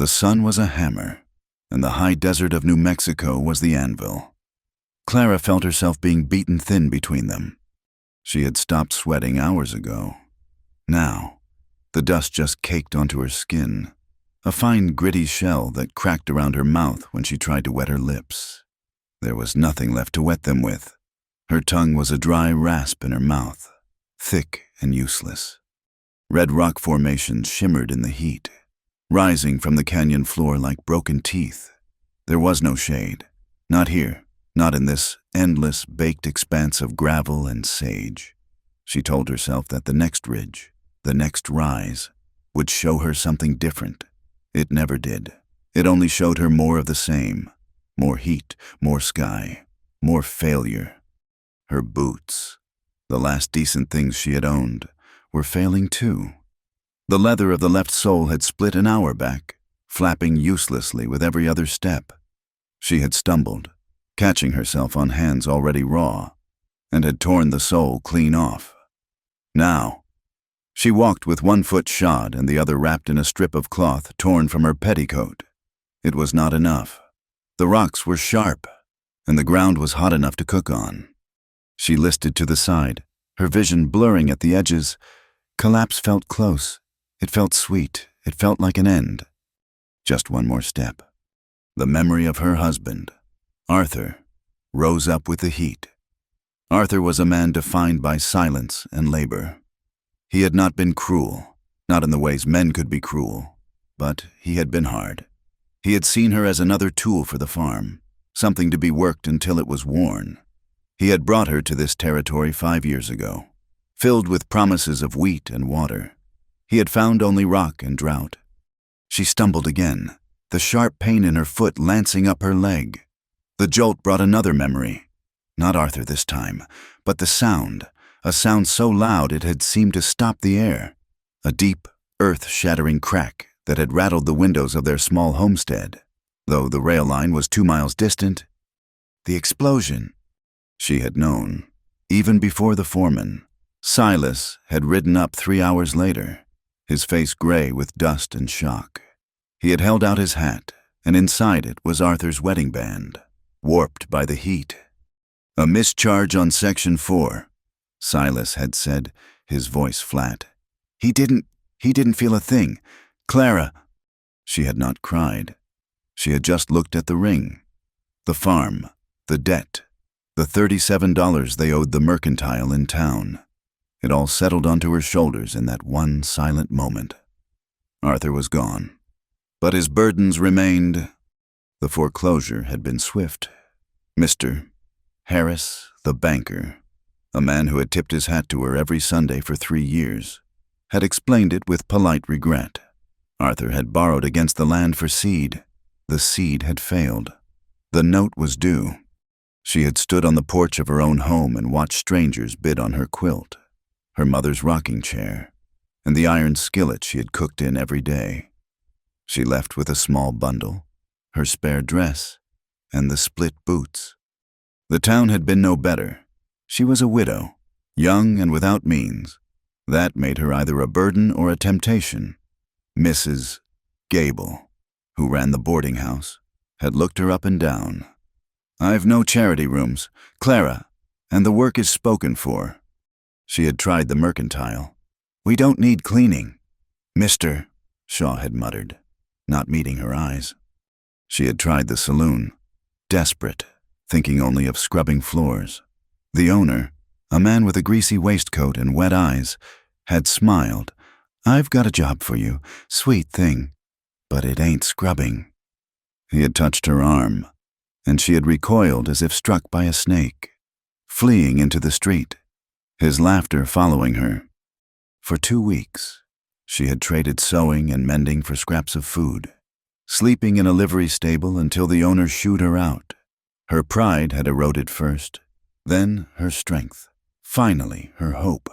The sun was a hammer, and the high desert of New Mexico was the anvil. Clara felt herself being beaten thin between them. She had stopped sweating hours ago. Now, the dust just caked onto her skin, a fine gritty shell that cracked around her mouth when she tried to wet her lips. There was nothing left to wet them with. Her tongue was a dry rasp in her mouth, thick and useless. Red rock formations shimmered in the heat, rising from the canyon floor like broken teeth. There was no shade. Not here, not in this endless, baked expanse of gravel and sage. She told herself that the next ridge, the next rise, would show her something different. It never did. It only showed her more of the same. More heat, more sky, more failure. Her boots, the last decent things she had owned, were failing too. The leather of the left sole had split an hour back, flapping uselessly with every other step. She had stumbled, catching herself on hands already raw, and had torn the sole clean off. Now, she walked with one foot shod and the other wrapped in a strip of cloth torn from her petticoat. It was not enough. The rocks were sharp, and the ground was hot enough to cook on. She listed to the side, her vision blurring at the edges. Collapse felt close. It felt sweet. It felt like an end. Just one more step. The memory of her husband, Arthur, rose up with the heat. Arthur was a man defined by silence and labor. He had not been cruel, not in the ways men could be cruel, but he had been hard. He had seen her as another tool for the farm, something to be worked until it was worn. He had brought her to this territory 5 years ago, filled with promises of wheat and water. He had found only rock and drought. She stumbled again, the sharp pain in her foot lancing up her leg. The jolt brought another memory. Not Arthur this time, but the sound, a sound so loud it had seemed to stop the air. A deep, earth-shattering crack that had rattled the windows of their small homestead. Though the rail line was 2 miles distant, the explosion. She had known, even before the foreman. Silas had ridden up 3 hours later, his face gray with dust and shock. He had held out his hat, and inside it was Arthur's wedding band, warped by the heat. A mischarge on Section 4, Silas had said, his voice flat. He didn't feel a thing. Clara. She had not cried. She had just looked at the ring, the farm, the debt, the $37 they owed the mercantile in town. It all settled onto her shoulders in that one silent moment. Arthur was gone, but his burdens remained. The foreclosure had been swift. Mr. Harris, the banker, a man who had tipped his hat to her every Sunday for 3 years, had explained it with polite regret. Arthur had borrowed against the land for seed. The seed had failed. The note was due. She had stood on the porch of her own home and watched strangers bid on her quilt, her mother's rocking chair, and the iron skillet she had cooked in every day. She left with a small bundle, her spare dress, and the split boots. The town had been no better. She was a widow, young and without means. That made her either a burden or a temptation. Mrs. Gable, who ran the boarding house, had looked her up and down. "I've no charity rooms, Clara, and the work is spoken for." She had tried the mercantile. "We don't need cleaning." "Mr." Shaw had muttered, not meeting her eyes. She had tried the saloon, desperate, thinking only of scrubbing floors. The owner, a man with a greasy waistcoat and wet eyes, had smiled. "I've got a job for you, sweet thing, but it ain't scrubbing." He had touched her arm, and she had recoiled as if struck by a snake, fleeing into the street, his laughter following her. For 2 weeks, she had traded sewing and mending for scraps of food, sleeping in a livery stable until the owner shooed her out. Her pride had eroded first, then her strength, finally her hope.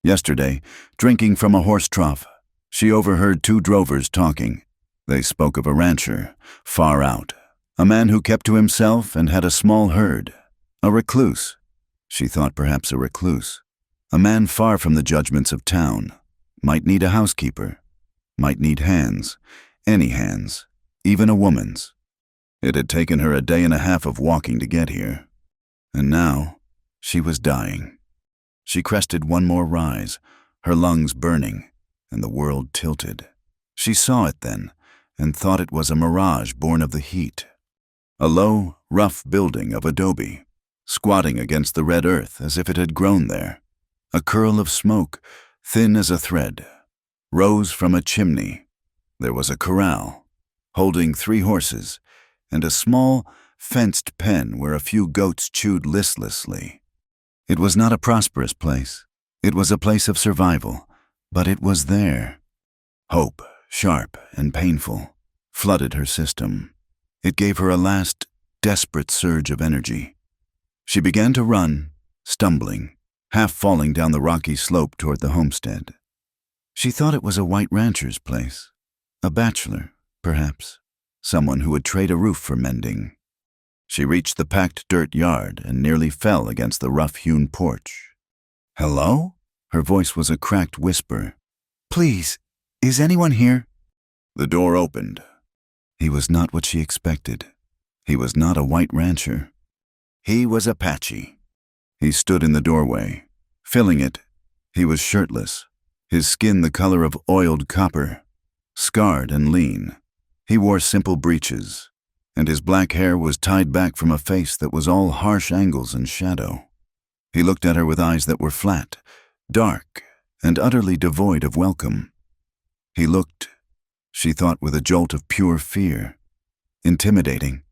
Yesterday, drinking from a horse trough, she overheard 2 drovers talking. They spoke of a rancher, far out, a man who kept to himself and had a small herd, a recluse. She thought perhaps a recluse, a man far from the judgments of town, might need a housekeeper, might need hands, Any hands, even a woman's. It had taken her a day and a half of walking to get here. And now, she was dying. She crested one more rise, her lungs burning, and the world tilted. She saw it then, and thought it was a mirage born of the heat. A low, rough building of adobe, squatting against the red earth as if it had grown there. A curl of smoke, thin as a thread, rose from a chimney. There was a corral, holding 3 horses, and a small, fenced pen where a few goats chewed listlessly. It was not a prosperous place. It was a place of survival, but it was there. Hope, sharp and painful, flooded her system. It gave her a last, desperate surge of energy. She began to run, stumbling, half falling down the rocky slope toward the homestead. She thought it was a white rancher's place. A bachelor, perhaps. Someone who would trade a roof for mending. She reached the packed dirt yard and nearly fell against the rough-hewn porch. "Hello?" Her voice was a cracked whisper. "Please, is anyone here?" The door opened. He was not what she expected. He was not a white rancher. He was Apache. He stood in the doorway, filling it. He was shirtless, his skin the color of oiled copper, scarred and lean. He wore simple breeches, and his black hair was tied back from a face that was all harsh angles and shadow. He looked at her with eyes that were flat, dark, and utterly devoid of welcome. He looked, she thought, with a jolt of pure fear. Intimidating.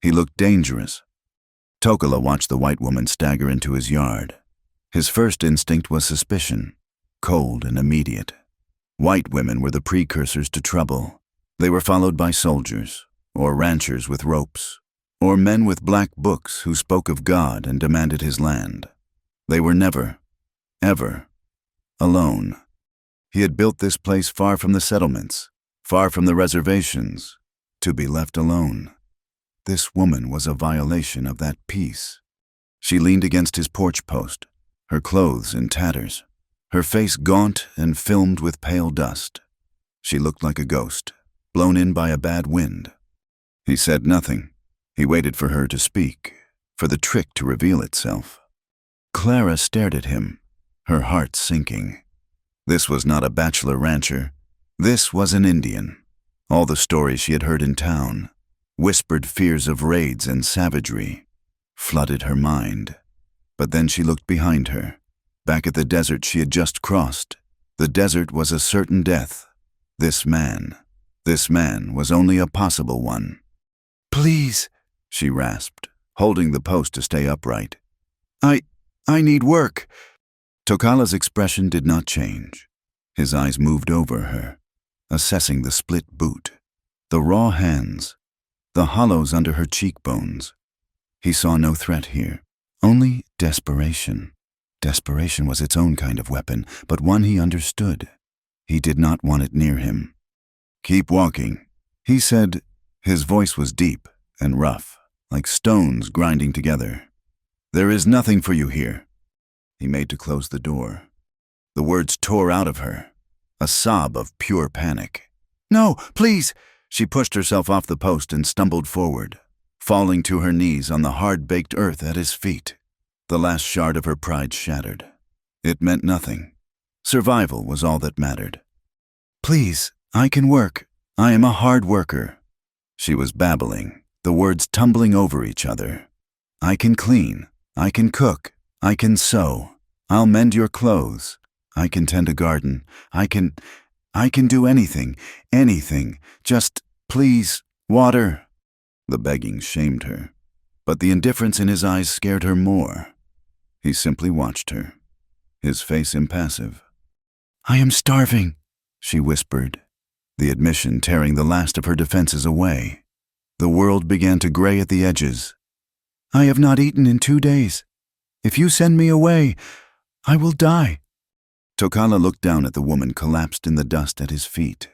He looked dangerous. Tokala watched the white woman stagger into his yard. His first instinct was suspicion, cold and immediate. White women were the precursors to trouble. They were followed by soldiers, or ranchers with ropes, or men with black books who spoke of God and demanded his land. They were never, ever, alone. He had built this place far from the settlements, far from the reservations, to be left alone. This woman was a violation of that peace. She leaned against his porch post, her clothes in tatters, her face gaunt and filmed with pale dust. She looked like a ghost, blown in by a bad wind. He said nothing. He waited for her to speak, for the trick to reveal itself. Clara stared at him, her heart sinking. This was not a bachelor rancher. This was an Indian. All the stories she had heard in town, whispered fears of raids and savagery, flooded her mind. But then she looked behind her, back at the desert she had just crossed. The desert was a certain death. This man was only a possible one. "Please," she rasped, holding the post to stay upright. I need work." Tokala's expression did not change. His eyes moved over her, assessing the split boot, the raw hands, the hollows under her cheekbones. He saw no threat here, only desperation. Desperation was its own kind of weapon, but one he understood. He did not want it near him. "Keep walking," he said. His voice was deep and rough, like stones grinding together. "There is nothing for you here." He made to close the door. The words tore out of her, a sob of pure panic. "No, please!" She pushed herself off the post and stumbled forward, falling to her knees on the hard-baked earth at his feet. The last shard of her pride shattered. It meant nothing. Survival was all that mattered. "Please, I can work. I am a hard worker." She was babbling, the words tumbling over each other. "I can clean. I can cook. I can sew. I'll mend your clothes. I can tend a garden. I can do anything, anything. Just, please, water." The begging shamed her, but the indifference in his eyes scared her more. He simply watched her, his face impassive. "I am starving," she whispered, the admission tearing the last of her defenses away. The world began to gray at the edges. "I have not eaten in 2 days. If you send me away, I will die." Tokala looked down at the woman collapsed in the dust at his feet.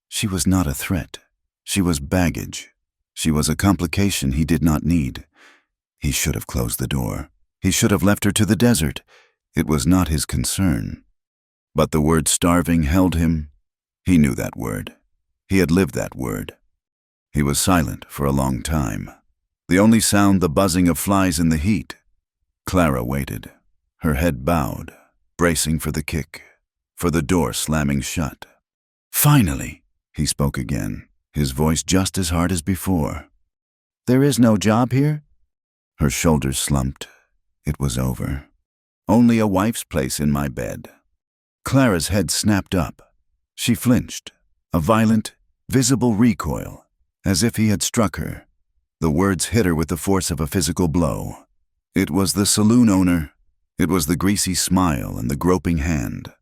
She was not a threat. She was baggage. She was a complication he did not need. He should have closed the door. He should have left her to the desert. It was not his concern. But the word starving held him. He knew that word. He had lived that word. He was silent for a long time. The only sound the buzzing of flies in the heat. Clara waited, her head bowed, bracing for the kick, for the door slamming shut. Finally, he spoke again, his voice just as hard as before. "There is no job here?" Her shoulders slumped. It was over. "Only a wife's place in my bed." Clara's head snapped up. She flinched, a violent, visible recoil, as if he had struck her. The words hit her with the force of a physical blow. It was the saloon owner. It was the greasy smile and the groping hand.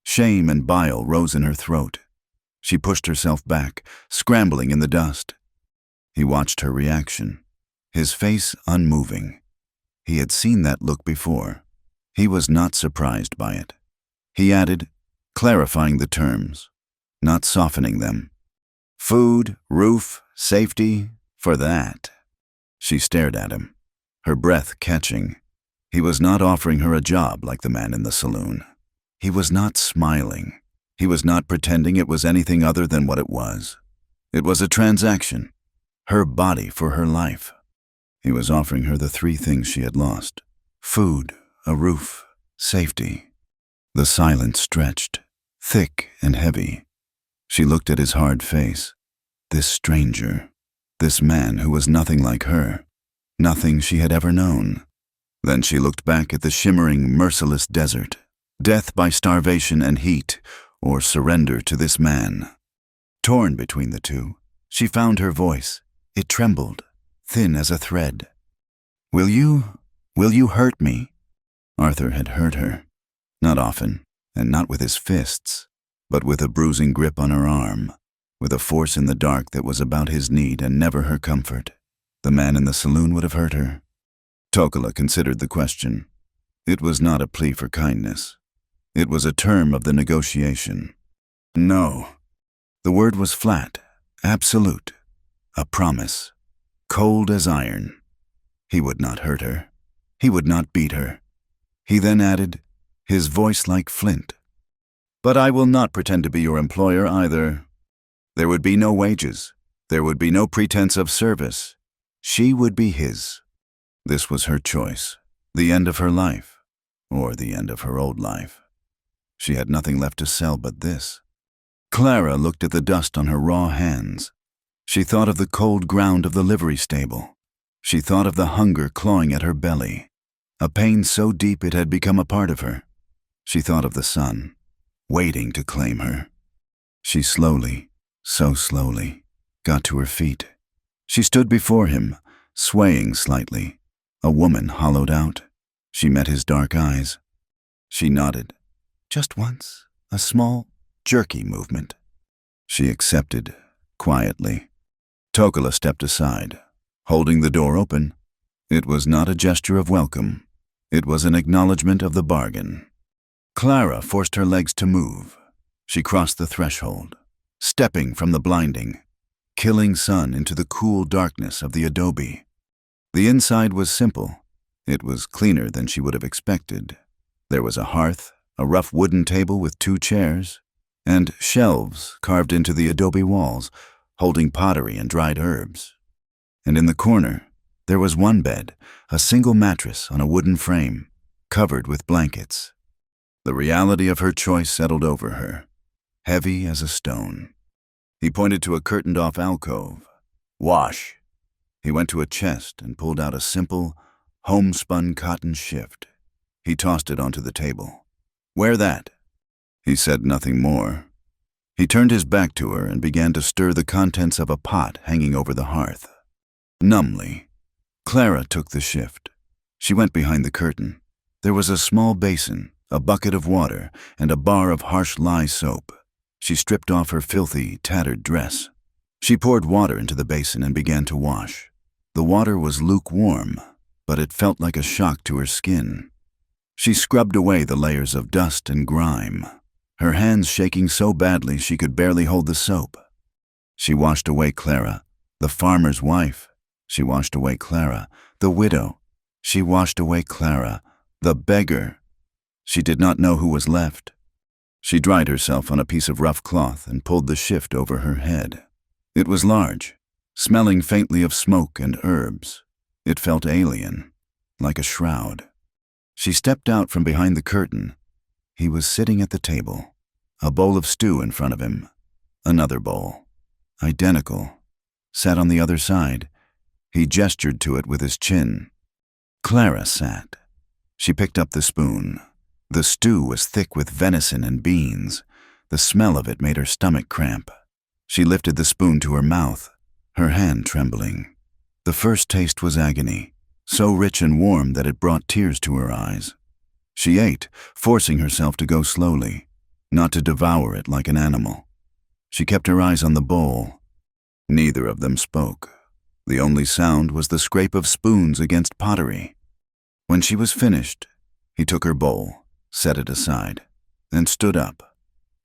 Shame and bile rose in her throat. She pushed herself back, scrambling in the dust. He watched her reaction, his face unmoving. He had seen that look before. He was not surprised by it. He added, clarifying the terms, not softening them. "Food, roof, safety, for that." She stared at him, her breath catching. He was not offering her a job like the man in the saloon. He was not smiling. He was not pretending it was anything other than what it was. It was a transaction, her body for her life. He was offering her the three things she had lost: food, a roof, safety. The silence stretched, thick and heavy. She looked at his hard face. This stranger, this man who was nothing like her, nothing she had ever known. Then she looked back at the shimmering, merciless desert. Death by starvation and heat, or surrender to this man. Torn between the two, she found her voice. It trembled, thin as a thread. Will you hurt me?" Arthur had hurt her. Not often, and not with his fists, but with a bruising grip on her arm, with a force in the dark that was about his need and never her comfort. The man in the saloon would have hurt her. Tokola considered the question. It was not a plea for kindness. It was a term of the negotiation. No. The word was flat, absolute, a promise, cold as iron. He would not hurt her. He would not beat her. He then added, his voice like flint, "But I will not pretend to be your employer either. There would be no wages. There would be no pretense of service. She would be his." This was her choice, the end of her life, or the end of her old life. She had nothing left to sell but this. Clara looked at the dust on her raw hands. She thought of the cold ground of the livery stable. She thought of the hunger clawing at her belly, a pain so deep it had become a part of her. She thought of the sun, waiting to claim her. She slowly, so slowly, got to her feet. She stood before him, swaying slightly, a woman hollowed out. She met his dark eyes. She nodded. Just once, a small, jerky movement. She accepted, quietly. Tokola stepped aside, holding the door open. It was not a gesture of welcome. It was an acknowledgement of the bargain. Clara forced her legs to move. She crossed the threshold, stepping from the blinding, killing sun into the cool darkness of the adobe. The inside was simple. It was cleaner than she would have expected. There was a hearth, a rough wooden table with 2 chairs, and shelves carved into the adobe walls, holding pottery and dried herbs. And in the corner, there was one bed, a single mattress on a wooden frame, covered with blankets. The reality of her choice settled over her, heavy as a stone. He pointed to a curtained-off alcove. "Wash." He went to a chest and pulled out a simple, homespun cotton shift. He tossed it onto the table. "Wear that." He said nothing more. He turned his back to her and began to stir the contents of a pot hanging over the hearth. Numbly, Clara took the shift. She went behind the curtain. There was a small basin, a bucket of water, and a bar of harsh lye soap. She stripped off her filthy, tattered dress. She poured water into the basin and began to wash. The water was lukewarm, but it felt like a shock to her skin. She scrubbed away the layers of dust and grime, her hands shaking so badly she could barely hold the soap. She washed away Clara, the farmer's wife. She washed away Clara, the widow. She washed away Clara, the beggar. She did not know who was left. She dried herself on a piece of rough cloth and pulled the shift over her head. It was large, smelling faintly of smoke and herbs. It felt alien, like a shroud. She stepped out from behind the curtain. He was sitting at the table, a bowl of stew in front of him. Another bowl, identical, sat on the other side. He gestured to it with his chin. Clara sat. She picked up the spoon. The stew was thick with venison and beans. The smell of it made her stomach cramp. She lifted the spoon to her mouth, her hand trembling. The first taste was agony, so rich and warm that it brought tears to her eyes. She ate, forcing herself to go slowly, not to devour it like an animal. She kept her eyes on the bowl. Neither of them spoke. The only sound was the scrape of spoons against pottery. When she was finished, he took her bowl, set it aside, and stood up.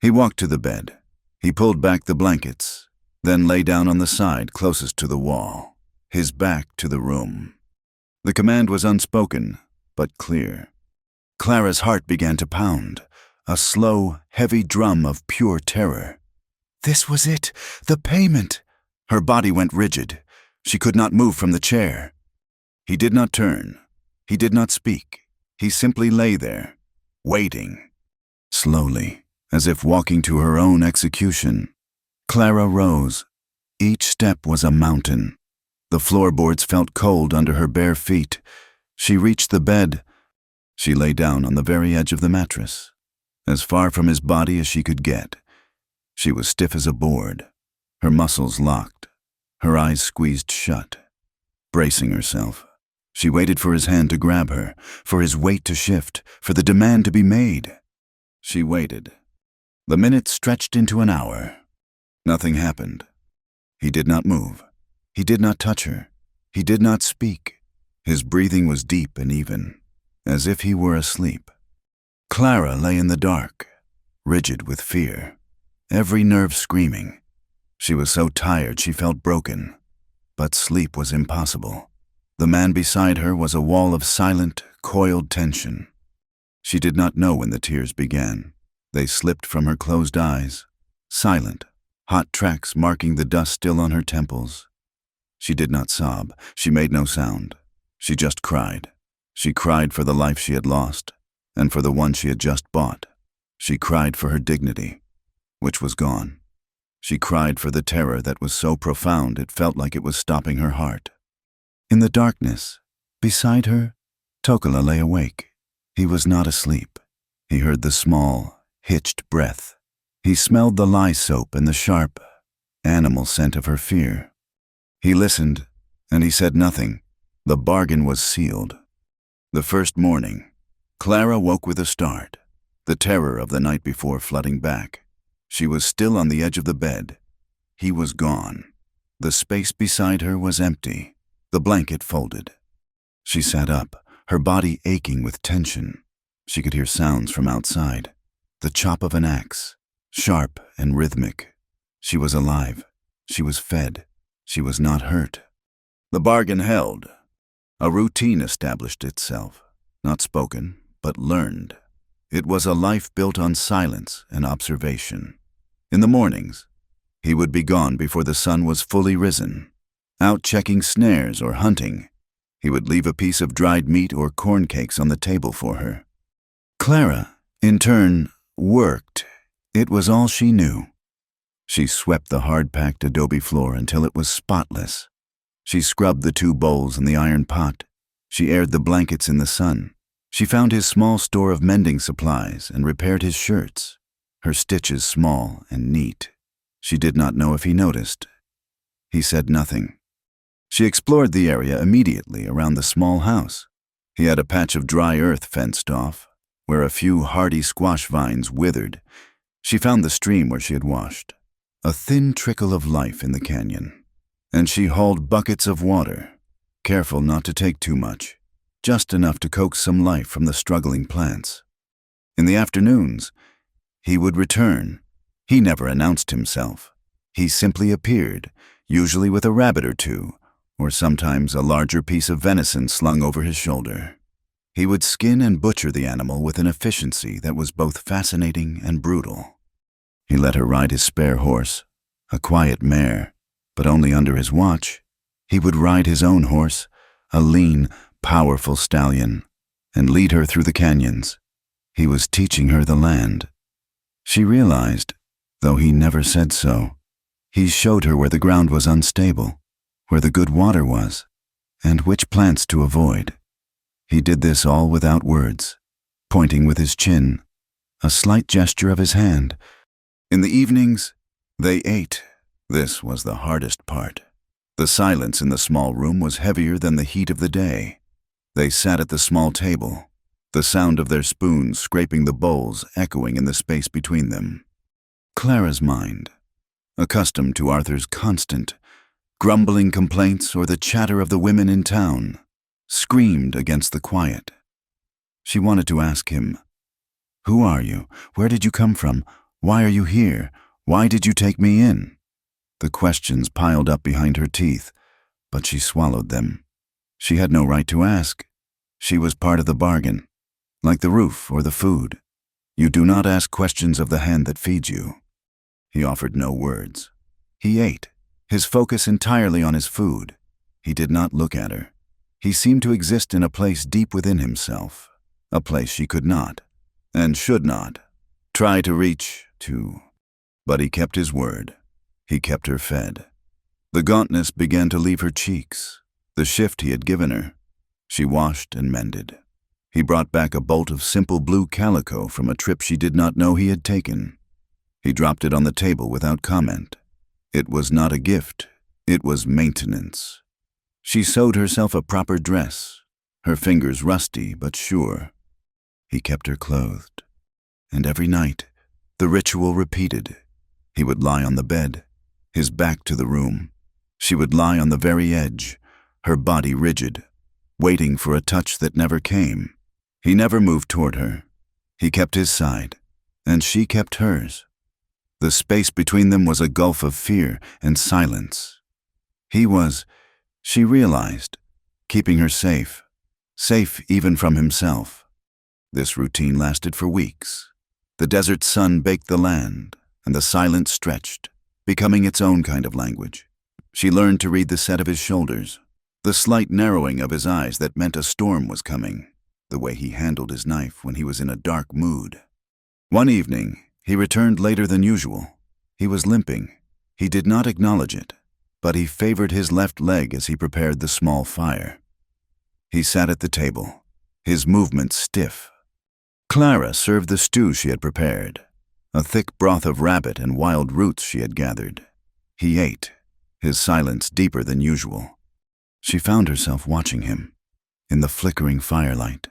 He walked to the bed. He pulled back the blankets, then lay down on the side closest to the wall, his back to the room. The command was unspoken, but clear. Clara's heart began to pound, a slow, heavy drum of pure terror. This was it, the payment. Her body went rigid. She could not move from the chair. He did not turn. He did not speak. He simply lay there, waiting. Slowly, as if walking to her own execution, Clara rose. Each step was a mountain. The floorboards felt cold under her bare feet. She reached the bed. She lay down on the very edge of the mattress, as far from his body as she could get. She was stiff as a board, her muscles locked, her eyes squeezed shut. Bracing herself, she waited for his hand to grab her, for his weight to shift, for the demand to be made. She waited. The minutes stretched into an hour. Nothing happened. He did not move. He did not touch her. He did not speak. His breathing was deep and even, as if he were asleep. Clara lay in the dark, rigid with fear, every nerve screaming. She was so tired she felt broken, but sleep was impossible. The man beside her was a wall of silent, coiled tension. She did not know when the tears began. They slipped from her closed eyes, silent, hot tracks marking the dust still on her temples. She did not sob. She made no sound. She just cried. She cried for the life she had lost, and for the one she had just bought. She cried for her dignity, which was gone. She cried for the terror that was so profound it felt like it was stopping her heart. In the darkness, beside her, Tokala lay awake. He was not asleep. He heard the small, hitched breath. He smelled the lye soap and the sharp, animal scent of her fear. He listened, and he said nothing. The bargain was sealed. The first morning, Clara woke with a start, the terror of the night before flooding back. She was still on the edge of the bed. He was gone. The space beside her was empty, the blanket folded. She sat up, her body aching with tension. She could hear sounds from outside, the chop of an axe, sharp and rhythmic. She was alive. She was fed. She was not hurt. The bargain held. A routine established itself, not spoken, but learned. It was a life built on silence and observation. In the mornings, he would be gone before the sun was fully risen, out checking snares or hunting. He would leave a piece of dried meat or corn cakes on the table for her. Clara, in turn, worked. It was all she knew. She swept the hard-packed adobe floor until it was spotless. She scrubbed the 2 bowls in the iron pot. She aired the blankets in the sun. She found his small store of mending supplies and repaired his shirts, her stitches small and neat. She did not know if he noticed. He said nothing. She explored the area immediately around the small house. He had a patch of dry earth fenced off, where a few hardy squash vines withered. She found the stream where she had washed, a thin trickle of life in the canyon, and she hauled buckets of water, careful not to take too much, just enough to coax some life from the struggling plants. In the afternoons, he would return. He never announced himself. He simply appeared, usually with a rabbit or two, or sometimes a larger piece of venison slung over his shoulder. He would skin and butcher the animal with an efficiency that was both fascinating and brutal. He let her ride his spare horse, a quiet mare, but only under his watch. He would ride his own horse, a lean, powerful stallion, and lead her through the canyons. He was teaching her the land. She realized, though he never said so, he showed her where the ground was unstable, where the good water was, and which plants to avoid. He did this all without words, pointing with his chin, a slight gesture of his hand. In the evenings, they ate. This was the hardest part. The silence in the small room was heavier than the heat of the day. They sat at the small table, the sound of their spoons scraping the bowls echoing in the space between them. Clara's mind, accustomed to Arthur's constant, grumbling complaints or the chatter of the women in town, screamed against the quiet. She wanted to ask him, "Who are you? Where did you come from? Why are you here? Why did you take me in?" The questions piled up behind her teeth, but she swallowed them. She had no right to ask. She was part of the bargain, like the roof or the food. You do not ask questions of the hand that feeds you. He offered no words. He ate, his focus entirely on his food. He did not look at her. He seemed to exist in a place deep within himself, a place she could not, and should not, try to reach to. But he kept his word. He kept her fed. The gauntness began to leave her cheeks, the shift he had given her. She washed and mended. He brought back a bolt of simple blue calico from a trip she did not know he had taken. He dropped it on the table without comment. It was not a gift. It was maintenance. She sewed herself a proper dress, her fingers rusty but sure. He kept her clothed. And every night, the ritual repeated. He would lie on the bed, his back to the room. She would lie on the very edge, her body rigid, waiting for a touch that never came. He never moved toward her. He kept his side, and she kept hers. The space between them was a gulf of fear and silence. He was, she realized, keeping her safe even from himself. This routine lasted for weeks. The desert sun baked the land, and the silence stretched, becoming its own kind of language. She learned to read the set of his shoulders, the slight narrowing of his eyes that meant a storm was coming, the way he handled his knife when he was in a dark mood. One evening, he returned later than usual. He was limping. He did not acknowledge it, but he favored his left leg as he prepared the small fire. He sat at the table, his movements stiff. Clara served the stew she had prepared, a thick broth of rabbit and wild roots she had gathered. He ate, his silence deeper than usual. She found herself watching him, in the flickering firelight.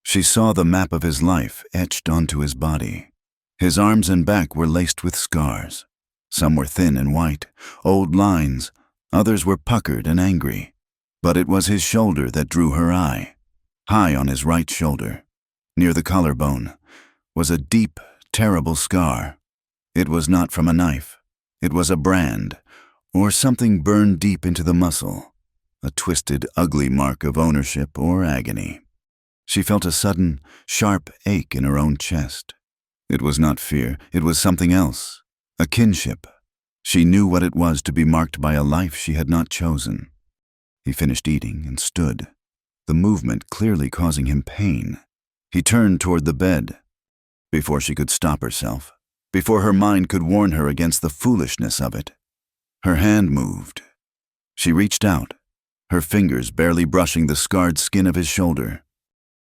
She saw the map of his life etched onto his body. His arms and back were laced with scars. Some were thin and white, old lines. Others were puckered and angry. But it was his shoulder that drew her eye. High on his right shoulder, near the collarbone, was a deep, terrible scar. It was not from a knife. It was a brand, or something burned deep into the muscle, a twisted, ugly mark of ownership or agony. She felt a sudden, sharp ache in her own chest. It was not fear, it was something else, a kinship. She knew what it was to be marked by a life she had not chosen. He finished eating and stood, the movement clearly causing him pain. He turned toward the bed. Before she could stop herself, before her mind could warn her against the foolishness of it, her hand moved. She reached out, her fingers barely brushing the scarred skin of his shoulder.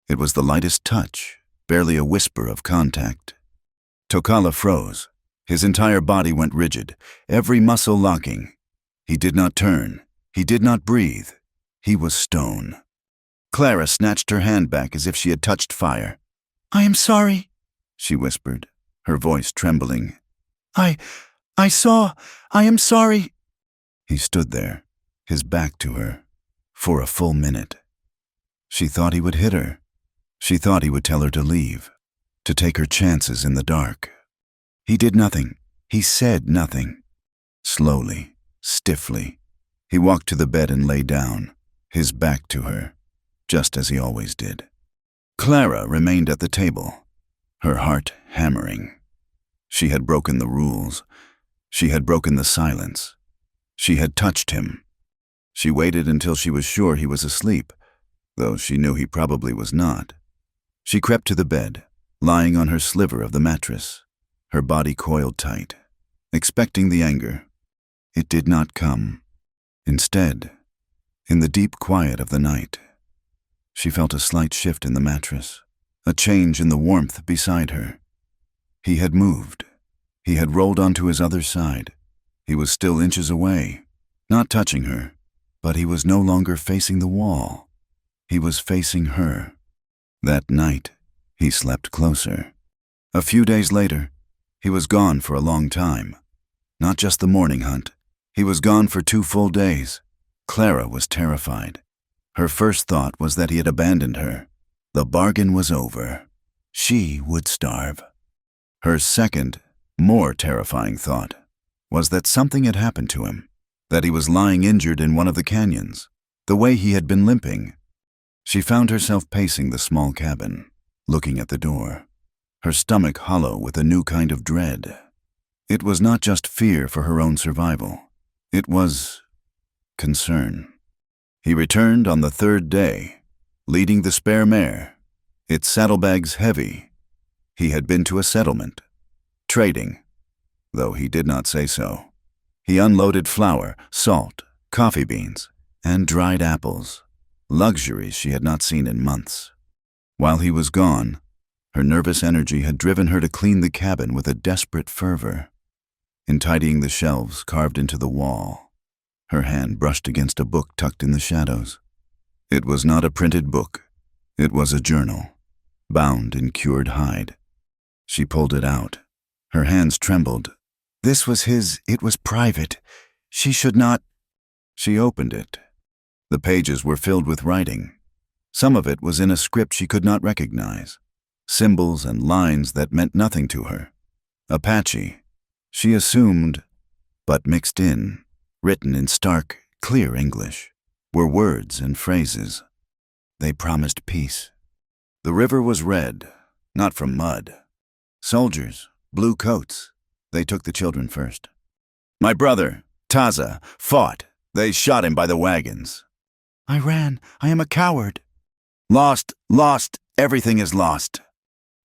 It was the lightest touch, barely a whisper of contact. Tokala froze. His entire body went rigid, every muscle locking. He did not turn. He did not breathe. He was stone. Clara snatched her hand back as if she had touched fire. "I am sorry," she whispered, her voice trembling. I am sorry." He stood there, his back to her, for a full minute. She thought he would hit her. She thought he would tell her to leave, to take her chances in the dark. He did nothing. He said nothing. Slowly, stiffly, he walked to the bed and lay down, his back to her, just as he always did. Clara remained at the table, her heart hammering. She had broken the rules. She had broken the silence. She had touched him. She waited until she was sure he was asleep, though she knew he probably was not. She crept to the bed, lying on her sliver of the mattress, her body coiled tight, expecting the anger. It did not come. Instead, in the deep quiet of the night, she felt a slight shift in the mattress, a change in the warmth beside her. He had moved. He had rolled onto his other side. He was still inches away, not touching her, but he was no longer facing the wall. He was facing her. That night, he slept closer. A few days later, he was gone for a long time. Not just the morning hunt. He was gone for 2 full days. Clara was terrified. Her first thought was that he had abandoned her. The bargain was over. She would starve. Her second, more terrifying thought was that something had happened to him, that he was lying injured in one of the canyons, the way he had been limping. She found herself pacing the small cabin, looking at the door, her stomach hollow with a new kind of dread. It was not just fear for her own survival. It was concern. He returned on the 3rd day, leading the spare mare, its saddlebags heavy. He had been to a settlement, trading, though he did not say so. He unloaded flour, salt, coffee beans, and dried apples, luxuries she had not seen in months. While he was gone, her nervous energy had driven her to clean the cabin with a desperate fervor. In tidying the shelves carved into the wall, her hand brushed against a book tucked in the shadows. It was not a printed book. It was a journal, bound in cured hide. She pulled it out. Her hands trembled. This was his. It was private. She should not. She opened it. The pages were filled with writing. Some of it was in a script she could not recognize, symbols and lines that meant nothing to her. Apache, she assumed, but mixed in, written in stark, clear English, were words and phrases. They promised peace. The river was red, not from mud. Soldiers, blue coats. They took the children first. My brother, Taza, fought. They shot him by the wagons. I ran. I am a coward. Lost, everything is lost.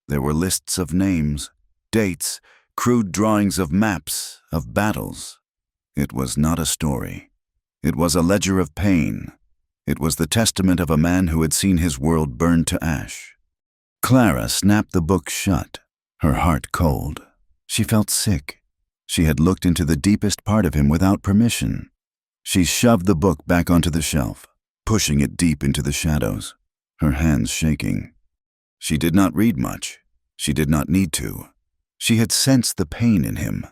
There were lists of names, dates, crude drawings of maps, of battles. It was not a story. It was a ledger of pain. It was the testament of a man who had seen his world burned to ash. Clara snapped the book shut, her heart cold. She felt sick. She had looked into the deepest part of him without permission. She shoved the book back onto the shelf, pushing it deep into the shadows, her hands shaking. She did not read much. She did not need to. She had sensed the pain in him.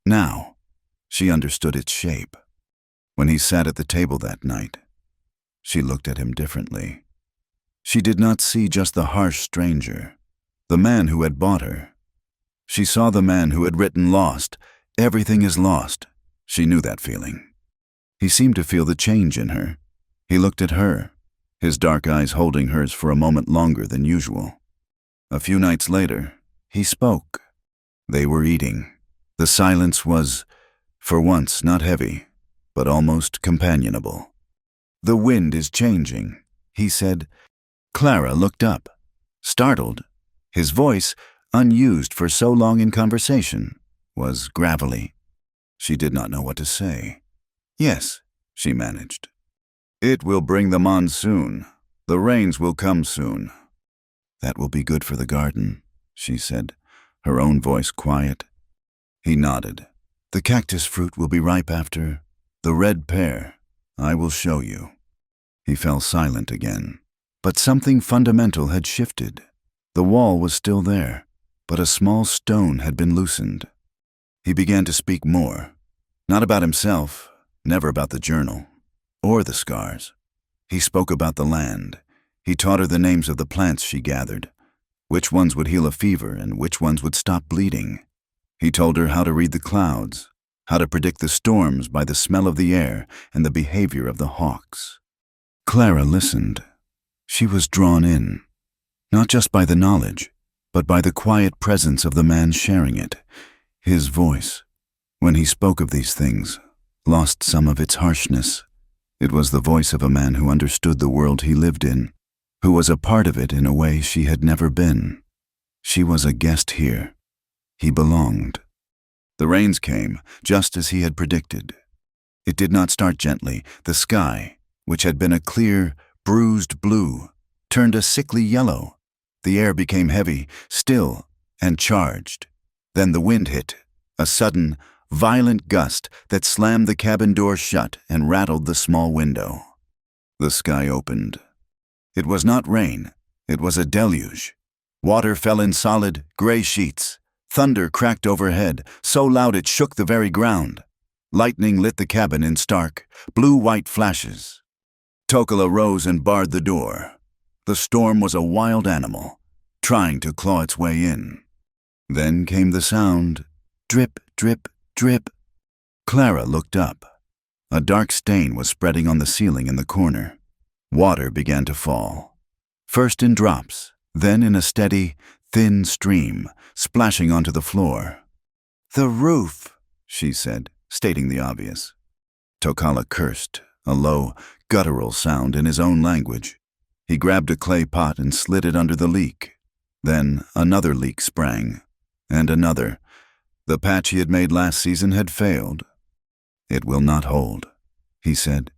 Now, she understood its shape. When he sat at the table that night, she looked at him differently. She did not see just the harsh stranger, the man who had bought her. She saw the man who had written lost. Everything is lost. She knew that feeling. He seemed to feel the change in her. He looked at her, his dark eyes holding hers for a moment longer than usual. A few nights later, he spoke. They were eating. The silence was, for once, not heavy, but almost companionable. The wind is changing, he said. Clara looked up, startled. His voice, unused for so long in conversation, was gravelly. She did not know what to say. Yes, she managed. It will bring the monsoon. The rains will come soon. That will be good for the garden, she said, her own voice quiet. He nodded. The cactus fruit will be ripe after. The red pear. I will show you. He fell silent again. But something fundamental had shifted. The wall was still there, but a small stone had been loosened. He began to speak more, not about himself, never about the journal, or the scars. He spoke about the land. He taught her the names of the plants she gathered, which ones would heal a fever and which ones would stop bleeding. He told her how to read the clouds, how to predict the storms by the smell of the air and the behavior of the hawks. Clara listened. She was drawn in. not just by the knowledge, but by the quiet presence of the man sharing it. His voice, when he spoke of these things, lost some of its harshness. It was the voice of a man who understood the world he lived in, who was a part of it in a way she had never been. She was a guest here. He belonged. The rains came, just as he had predicted. It did not start gently. The sky, which had been a clear, bruised blue, turned a sickly yellow. The air became heavy, still, and charged. Then the wind hit, a sudden, violent gust that slammed the cabin door shut and rattled the small window. The sky opened. It was not rain. It was a deluge. Water fell in solid, gray sheets. Thunder cracked overhead, so loud it shook the very ground. Lightning lit the cabin in stark, blue-white flashes. Tokala rose and barred the door. The storm was a wild animal, trying to claw its way in. Then came the sound, drip, drip, drip. Clara looked up. A dark stain was spreading on the ceiling in the corner. Water began to fall, first in drops, then in a steady, thin stream, splashing onto the floor. "The roof," she said, stating the obvious. Tokala cursed, a low, guttural sound in his own language. He grabbed a clay pot and slid it under the leak. Then another leak sprang, and another. The patch he had made last season had failed. "It will not hold," he said.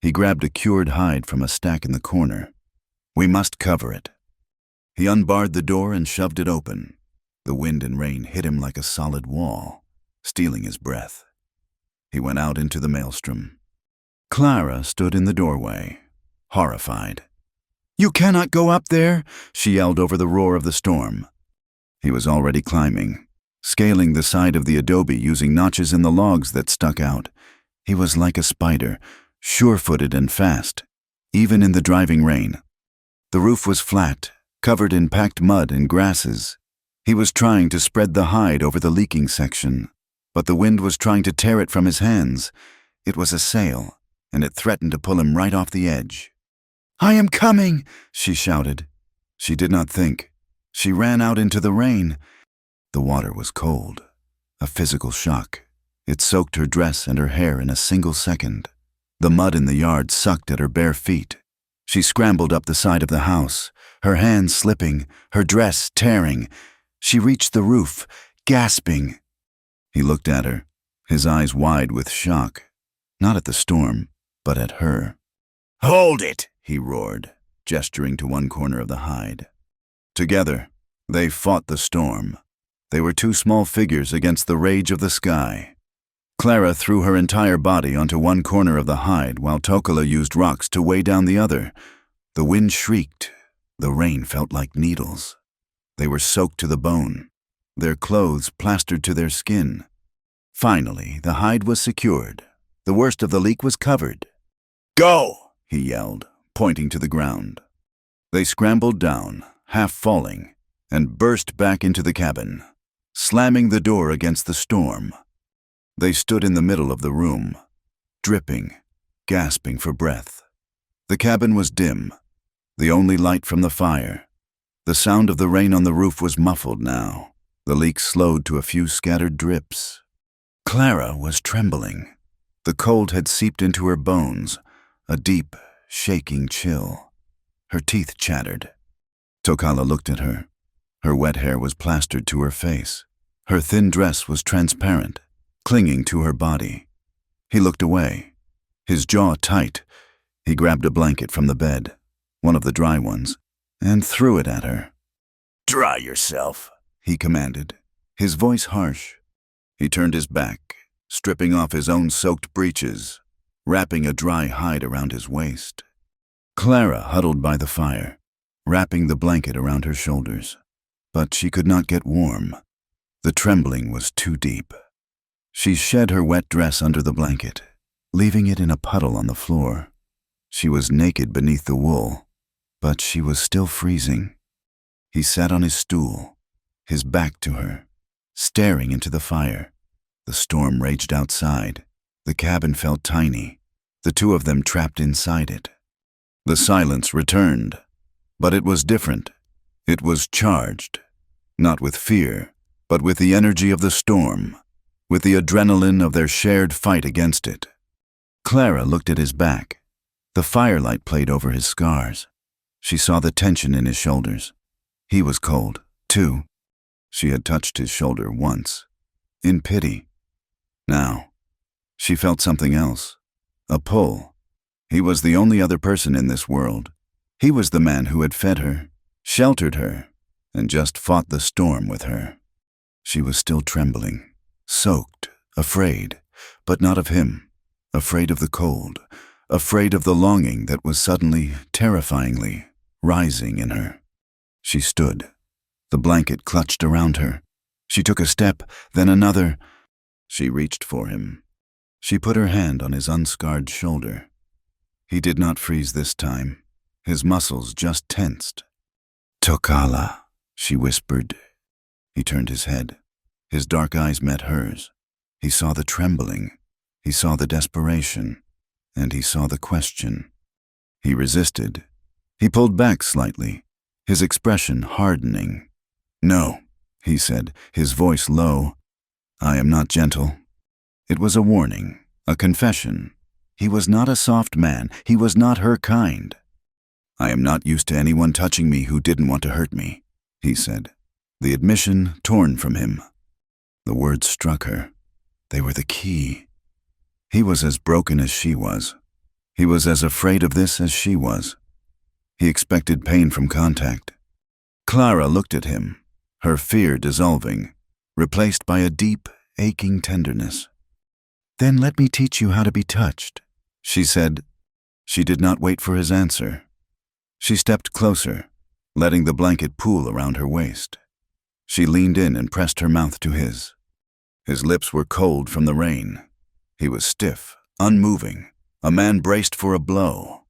He grabbed a cured hide from a stack in the corner. "We must cover it." He unbarred the door and shoved it open. The wind and rain hit him like a solid wall, stealing his breath. He went out into the maelstrom. Clara stood in the doorway, horrified. "You cannot go up there," she yelled over the roar of the storm. He was already climbing, scaling the side of the adobe using notches in the logs that stuck out. He was like a spider, sure-footed and fast, even in the driving rain. The roof was flat, covered in packed mud and grasses. He was trying to spread the hide over the leaking section, but the wind was trying to tear it from his hands. It was a sail, and it threatened to pull him right off the edge. "I am coming," she shouted. She did not think. She ran out into the rain. The water was cold, a physical shock. It soaked her dress and her hair in a single second. The mud in the yard sucked at her bare feet. She scrambled up the side of the house, her hands slipping, her dress tearing. She reached the roof, gasping. He looked at her, his eyes wide with shock, not at the storm, but at her. "Hold it!" he roared, gesturing to one corner of the hide. Together, they fought the storm. They were two small figures against the rage of the sky. Clara threw her entire body onto one corner of the hide while Tokala used rocks to weigh down the other. The wind shrieked. The rain felt like needles. They were soaked to the bone, their clothes plastered to their skin. Finally, the hide was secured. The worst of the leak was covered. "Go!" he yelled, pointing to the ground. They scrambled down, half falling, and burst back into the cabin, slamming the door against the storm. They stood in the middle of the room, dripping, gasping for breath. The cabin was dim, the only light from the fire. The sound of the rain on the roof was muffled now. The leak slowed to a few scattered drips. Clara was trembling. The cold had seeped into her bones, a deep, shaking chill. Her teeth chattered. Tokala looked at her. Her wet hair was plastered to her face. Her thin dress was transparent, clinging to her body. He looked away, his jaw tight. He grabbed a blanket from the bed, one of the dry ones, and threw it at her. "Dry yourself," he commanded, his voice harsh. He turned his back, stripping off his own soaked breeches, wrapping a dry hide around his waist. Clara huddled by the fire, wrapping the blanket around her shoulders. But she could not get warm. The trembling was too deep. She shed her wet dress under the blanket, leaving it in a puddle on the floor. She was naked beneath the wool, but she was still freezing. He sat on his stool, his back to her, staring into the fire. The storm raged outside. The cabin felt tiny, the two of them trapped inside it. The silence returned, but it was different. It was charged, not with fear, but with the energy of the storm, with the adrenaline of their shared fight against it. Clara looked at his back. The firelight played over his scars. She saw the tension in his shoulders. He was cold, too. She had touched his shoulder once, in pity. Now, she felt something else, a pull. He was the only other person in this world. He was the man who had fed her, sheltered her, and just fought the storm with her. She was still trembling, soaked, afraid, but not of him, afraid of the cold, afraid of the longing that was suddenly, terrifyingly, rising in her. She stood, the blanket clutched around her. She took a step, then another. She reached for him. She put her hand on his unscarred shoulder. He did not freeze this time. His muscles just tensed. "Tokala," she whispered. He turned his head. His dark eyes met hers. He saw the trembling. He saw the desperation. And he saw the question. He resisted. He pulled back slightly, his expression hardening. "No," he said, his voice low. "I am not gentle." It was a warning, a confession. He was not a soft man. He was not her kind. "I am not used to anyone touching me who didn't want to hurt me," he said, the admission torn from him. The words struck her. They were the key. He was as broken as she was. He was as afraid of this as she was. He expected pain from contact. Clara looked at him, her fear dissolving, replaced by a deep, aching tenderness. "Then let me teach you how to be touched," she said. She did not wait for his answer. She stepped closer, letting the blanket pool around her waist. She leaned in and pressed her mouth to his. His lips were cold from the rain. He was stiff, unmoving, a man braced for a blow.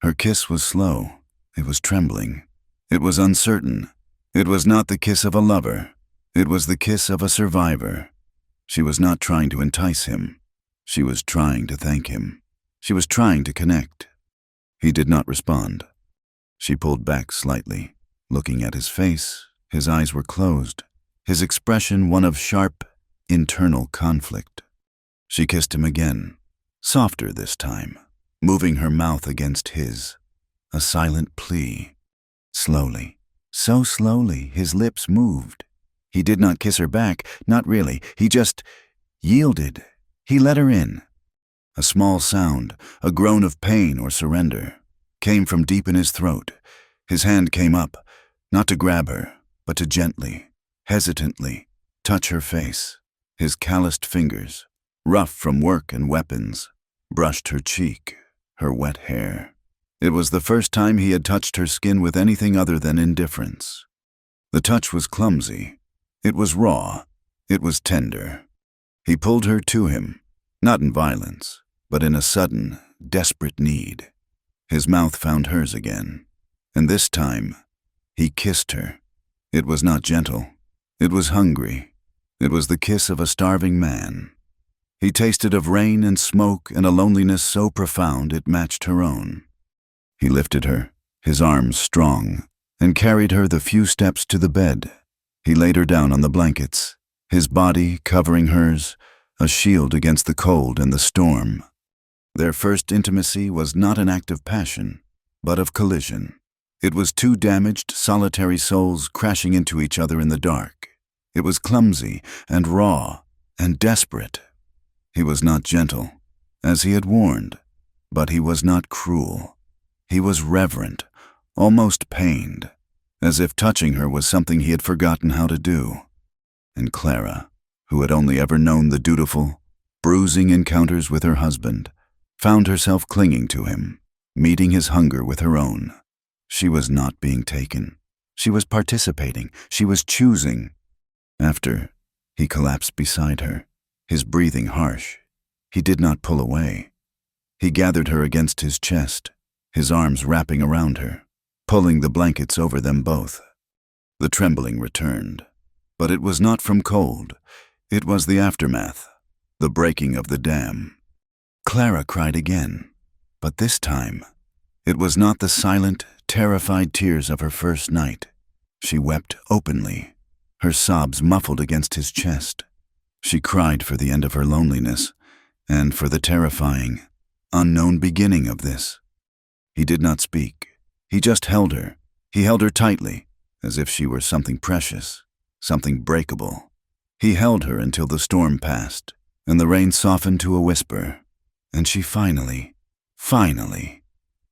Her kiss was slow. It was trembling. It was uncertain. It was not the kiss of a lover. It was the kiss of a survivor. She was not trying to entice him. She was trying to thank him. She was trying to connect. He did not respond. She pulled back slightly, looking at his face. His eyes were closed, his expression one of sharp, internal conflict. She kissed him again, softer this time, moving her mouth against his, a silent plea. Slowly, so slowly, his lips moved. He did not kiss her back, not really. He just yielded. He let her in. A small sound, a groan of pain or surrender, came from deep in his throat. His hand came up, not to grab her, but to gently, hesitantly, touch her face. His calloused fingers, rough from work and weapons, brushed her cheek, her wet hair. It was the first time he had touched her skin with anything other than indifference. The touch was clumsy. It was raw. It was tender. He pulled her to him, not in violence, but in a sudden, desperate need. His mouth found hers again, and this time, he kissed her. It was not gentle. It was hungry. It was the kiss of a starving man. He tasted of rain and smoke and a loneliness so profound it matched her own. He lifted her, his arms strong, and carried her the few steps to the bed. He laid her down on the blankets, his body covering hers, a shield against the cold and the storm. Their first intimacy was not an act of passion, but of collision. It was two damaged, solitary souls crashing into each other in the dark. It was clumsy and raw and desperate. He was not gentle, as he had warned, but he was not cruel. He was reverent, almost pained, as if touching her was something he had forgotten how to do. And Clara, who had only ever known the dutiful, bruising encounters with her husband, found herself clinging to him, meeting his hunger with her own. She was not being taken. She was participating. She was choosing. After, he collapsed beside her, his breathing harsh. He did not pull away. He gathered her against his chest, his arms wrapping around her, pulling the blankets over them both. The trembling returned, but it was not from cold. It was the aftermath, the breaking of the dam. Clara cried again, but this time, it was not the silent, terrified tears of her first night. She wept openly, her sobs muffled against his chest. She cried for the end of her loneliness and for the terrifying, unknown beginning of this. He did not speak. He just held her. He held her tightly, as if she were something precious, something breakable. He held her until the storm passed, and the rain softened to a whisper, and she finally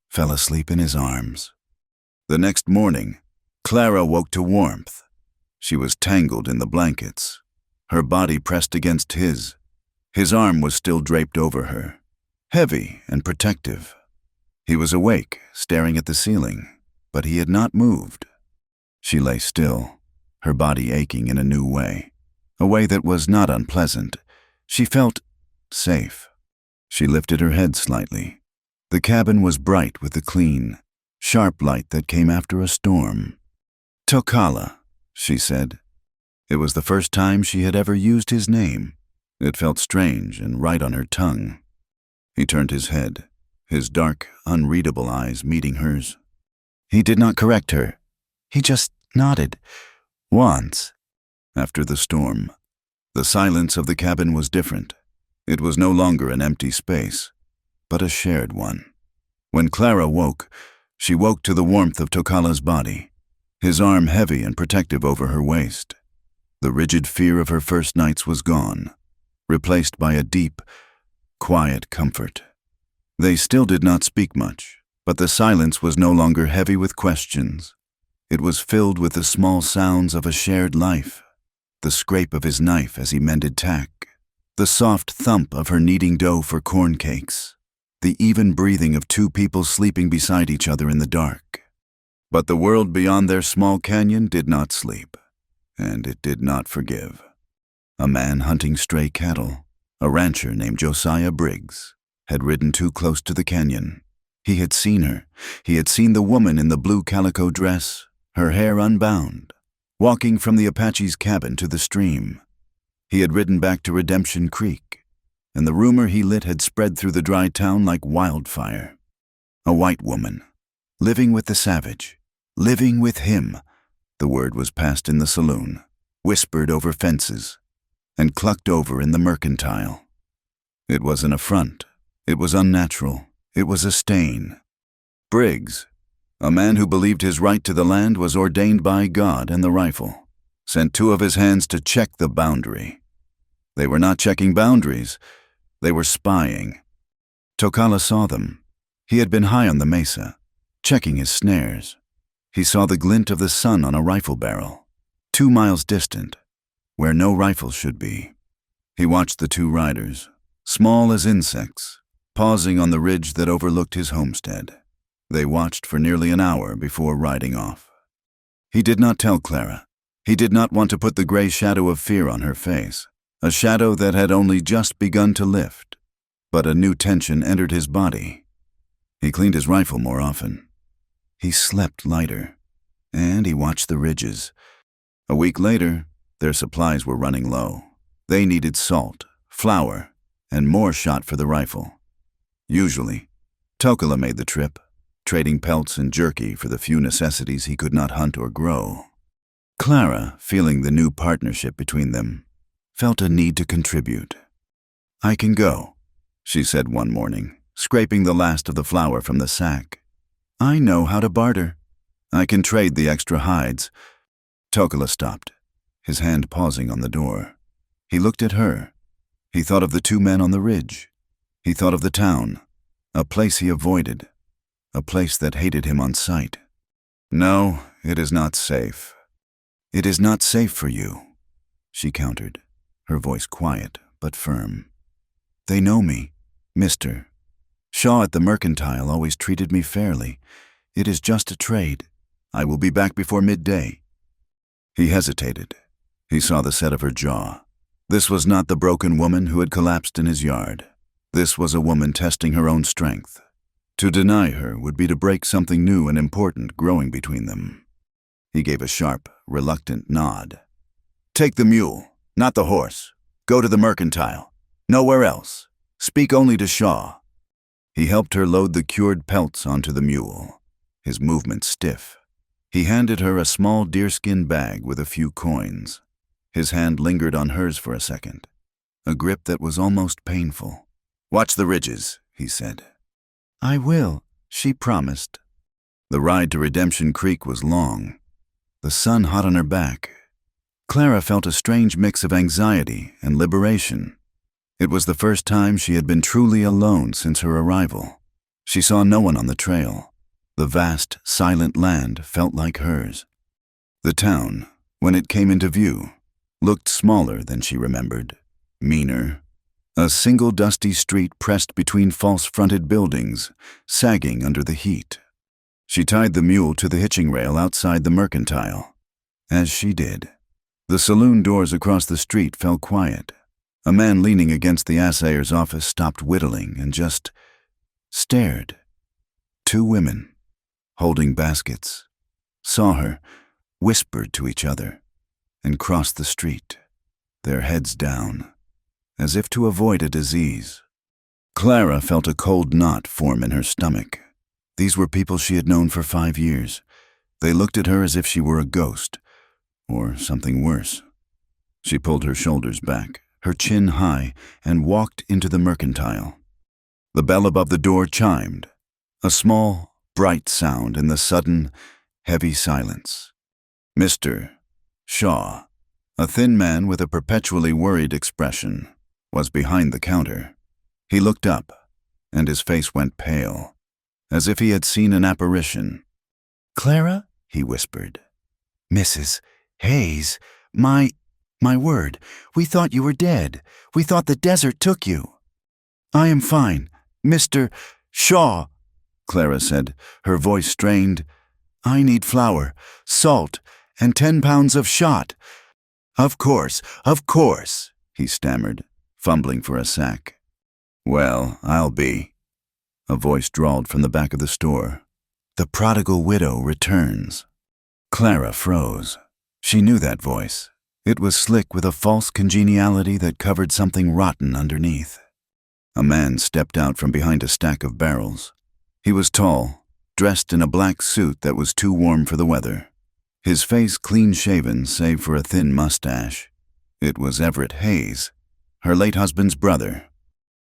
fell asleep in his arms. The next morning, Clara woke to warmth. She was tangled in the blankets, her body pressed against his. His arm was still draped over her, heavy and protective. He was awake, staring at the ceiling, but he had not moved. She lay still, her body aching in a new way, a way that was not unpleasant. She felt safe. She lifted her head slightly. The cabin was bright with the clean, sharp light that came after a storm. "Tokala," she said. It was the first time she had ever used his name. It felt strange and right on her tongue. He turned his head, his dark, unreadable eyes meeting hers. He did not correct her. He just nodded. Once. After the storm, the silence of the cabin was different. It was no longer an empty space, but a shared one. When Clara woke, she woke to the warmth of Tokala's body, his arm heavy and protective over her waist. The rigid fear of her first nights was gone, replaced by a deep, quiet comfort. They still did not speak much, but the silence was no longer heavy with questions. It was filled with the small sounds of a shared life, the scrape of his knife as he mended tack, the soft thump of her kneading dough for corn cakes, the even breathing of two people sleeping beside each other in the dark. But the world beyond their small canyon did not sleep, and it did not forgive. A man hunting stray cattle, a rancher named Josiah Briggs, had ridden too close to the canyon. He had seen her. He had seen the woman in the blue calico dress, her hair unbound, walking from the Apache's cabin to the stream. He had ridden back to Redemption Creek, and the rumor he lit had spread through the dry town like wildfire. A white woman, living with the savage, living with him. The word was passed in the saloon, whispered over fences, and clucked over in the mercantile. It was an affront. It was unnatural. It was a stain. Briggs, a man who believed his right to the land was ordained by God and the rifle, sent two of his hands to check the boundary. They were not checking boundaries. They were spying. Tokala saw them. He had been high on the mesa, checking his snares. He saw the glint of the sun on a rifle barrel, 2 miles distant, where no rifle should be. He watched the two riders, small as insects, pausing on the ridge that overlooked his homestead. They watched for nearly an hour before riding off. He did not tell Clara. He did not want to put the gray shadow of fear on her face, a shadow that had only just begun to lift. But a new tension entered his body. He cleaned his rifle more often. He slept lighter, and he watched the ridges. A week later, their supplies were running low. They needed salt, flour, and more shot for the rifle. Usually, Tokala made the trip, trading pelts and jerky for the few necessities he could not hunt or grow. Clara, feeling the new partnership between them, felt a need to contribute. "I can go," she said one morning, scraping the last of the flour from the sack. "I know how to barter. I can trade the extra hides." Tokala stopped, his hand pausing on the door. He looked at her. He thought of the two men on the ridge. He thought of the town, a place he avoided, a place that hated him on sight. "No, it is not safe." "It is not safe for you," she countered, her voice quiet but firm. "They know me, Mr. Shaw at the mercantile always treated me fairly. It is just a trade. I will be back before midday." He hesitated. He saw the set of her jaw. This was not the broken woman who had collapsed in his yard. This was a woman testing her own strength. To deny her would be to break something new and important growing between them. He gave a sharp, reluctant nod. "Take the mule, not the horse. Go to the mercantile. Nowhere else. Speak only to Shaw." He helped her load the cured pelts onto the mule, his movement stiff. He handed her a small deerskin bag with a few coins. His hand lingered on hers for a second, a grip that was almost painful. "Watch the ridges," he said. "I will," she promised. The ride to Redemption Creek was long, the sun hot on her back. Clara felt a strange mix of anxiety and liberation. It was the first time she had been truly alone since her arrival. She saw no one on the trail. The vast, silent land felt like hers. The town, when it came into view, looked smaller than she remembered, meaner. A single dusty street pressed between false-fronted buildings, sagging under the heat. She tied the mule to the hitching rail outside the mercantile. As she did, the saloon doors across the street fell quiet. A man leaning against the assayer's office stopped whittling and just stared. Two women, holding baskets, saw her, whispered to each other, and crossed the street, their heads down, as if to avoid a disease. Clara felt a cold knot form in her stomach. These were people she had known for 5 years. They looked at her as if she were a ghost, or something worse. She pulled her shoulders back, her chin high, and walked into the mercantile. The bell above the door chimed, a small, bright sound in the sudden, heavy silence. Mr. Shaw, a thin man with a perpetually worried expression, was behind the counter. He looked up, and his face went pale, as if he had seen an apparition. "Clara?" he whispered. "Mrs. Hayes, my word, we thought you were dead. We thought the desert took you." "I am fine, Mr. Shaw," Clara said, her voice strained. "I need flour, salt, and 10 pounds of shot." Of course, he stammered, fumbling for a sack. "Well, I'll be," a voice drawled from the back of the store. "The prodigal widow returns." Clara froze. She knew that voice. It was slick with a false congeniality that covered something rotten underneath. A man stepped out from behind a stack of barrels. He was tall, dressed in a black suit that was too warm for the weather. His face clean-shaven save for a thin mustache. It was Everett Hayes, her late husband's brother.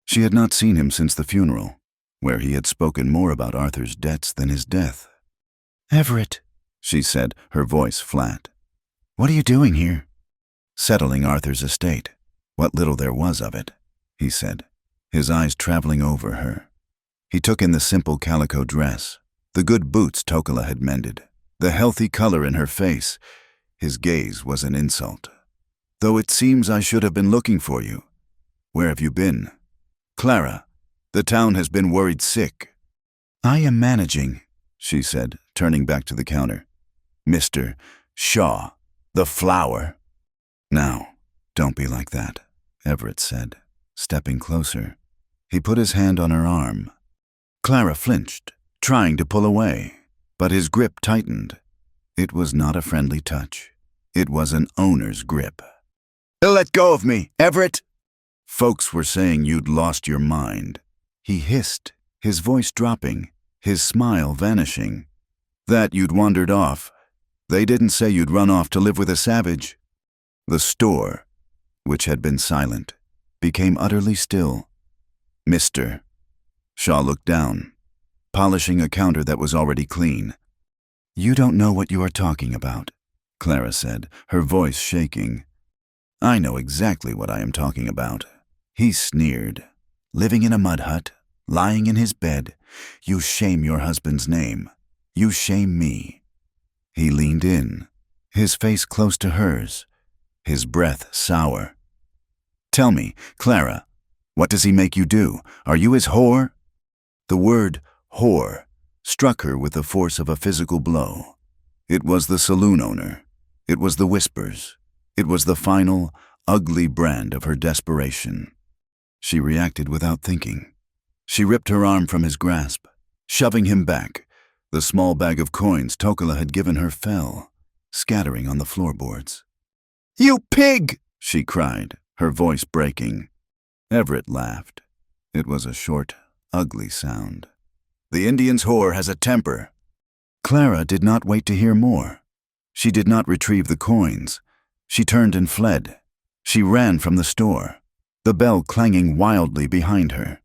She had not seen him since the funeral, where he had spoken more about Arthur's debts than his death. "Everett," she said, her voice flat. "What are you doing here?" "Settling Arthur's estate, what little there was of it," he said, his eyes traveling over her. He took in the simple calico dress, the good boots Tokola had mended, the healthy color in her face. His gaze was an insult. "Though it seems I should have been looking for you. Where have you been?" "Clara, the town has been worried sick." "I am managing," she said, turning back to the counter. "Mr. Shaw, the flour." "Now, don't be like that," Everett said, stepping closer. He put his hand on her arm. Clara flinched, trying to pull away, but his grip tightened. It was not a friendly touch. It was an owner's grip. "Let go of me, Everett!" "Folks were saying you'd lost your mind," he hissed, his voice dropping, his smile vanishing. "That you'd wandered off. They didn't say you'd run off to live with a savage." The store, which had been silent, became utterly still. "Mr." Shaw looked down, polishing a counter that was already clean. "You don't know what you are talking about," Clara said, her voice shaking. "I know exactly what I am talking about," he sneered. "Living in a mud hut, lying in his bed. You shame your husband's name. You shame me." He leaned in, his face close to hers, his breath sour. "Tell me, Clara, what does he make you do? Are you his whore?" The word whore struck her with the force of a physical blow. It was the saloon owner. It was the whispers. It was the final, ugly brand of her desperation. She reacted without thinking. She ripped her arm from his grasp, shoving him back. The small bag of coins Tokola had given her fell, scattering on the floorboards. "You pig!" she cried, her voice breaking. Everett laughed. It was a short, ugly sound. "The Indian's whore has a temper." Clara did not wait to hear more. She did not retrieve the coins. She turned and fled. She ran from the store, the bell clanging wildly behind her.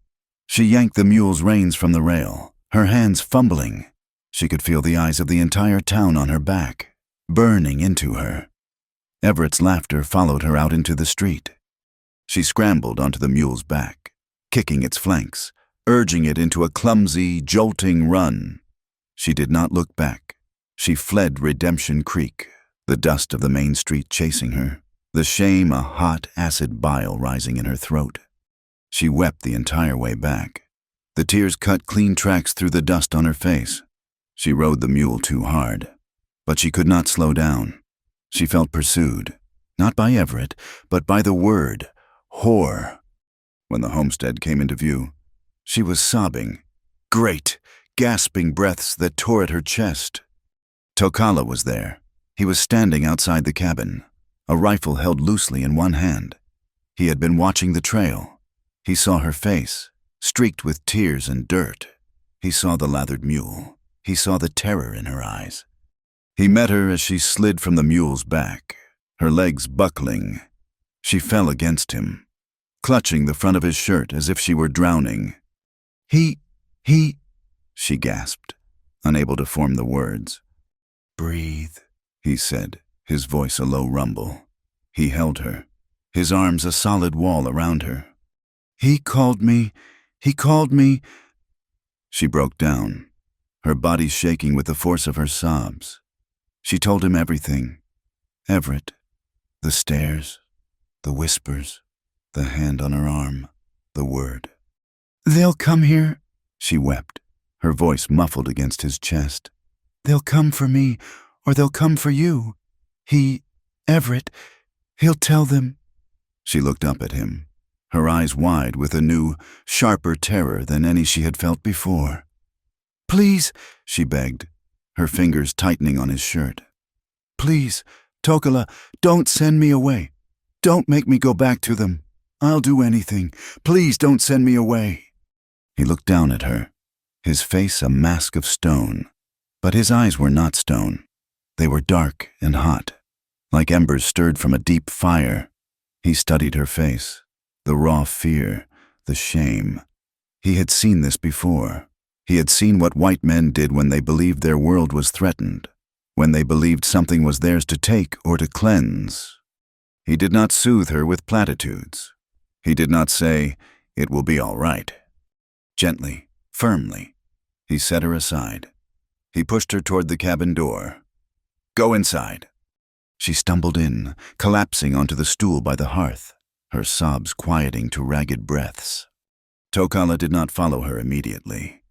She yanked the mule's reins from the rail, her hands fumbling. She could feel the eyes of the entire town on her back, burning into her. Everett's laughter followed her out into the street. She scrambled onto the mule's back, kicking its flanks, urging it into a clumsy, jolting run. She did not look back. She fled Redemption Creek, the dust of the main street chasing her, the shame a hot, acid bile rising in her throat. She wept the entire way back. The tears cut clean tracks through the dust on her face. She rode the mule too hard, but she could not slow down. She felt pursued, not by Everett, but by the word, whore. When the homestead came into view, she was sobbing, great, gasping breaths that tore at her chest. Tokala was there. He was standing outside the cabin, a rifle held loosely in one hand. He had been watching the trail. He saw her face, streaked with tears and dirt. He saw the lathered mule. He saw the terror in her eyes. He met her as she slid from the mule's back, her legs buckling. She fell against him, clutching the front of his shirt as if she were drowning. He, she gasped, unable to form the words. Breathe, he said, his voice a low rumble. He held her, his arms a solid wall around her. He called me. She broke down, her body shaking with the force of her sobs. She told him everything. Everett, the stairs, the whispers, the hand on her arm, the word. They'll come here, she wept, her voice muffled against his chest. They'll come for me, or they'll come for you. Everett, he'll tell them. She looked up at him, her eyes wide with a new, sharper terror than any she had felt before. Please, she begged, her fingers tightening on his shirt. Please, Tokala, don't send me away. Don't make me go back to them. I'll do anything. Please don't send me away. He looked down at her, his face a mask of stone. But his eyes were not stone. They were dark and hot, like embers stirred from a deep fire. He studied her face, the raw fear, the shame. He had seen this before. He had seen what white men did when they believed their world was threatened, when they believed something was theirs to take or to cleanse. He did not soothe her with platitudes. He did not say, "It will be all right." Gently, firmly, he set her aside. He pushed her toward the cabin door. Go inside. She stumbled in, collapsing onto the stool by the hearth, her sobs quieting to ragged breaths. Tokala did not follow her immediately.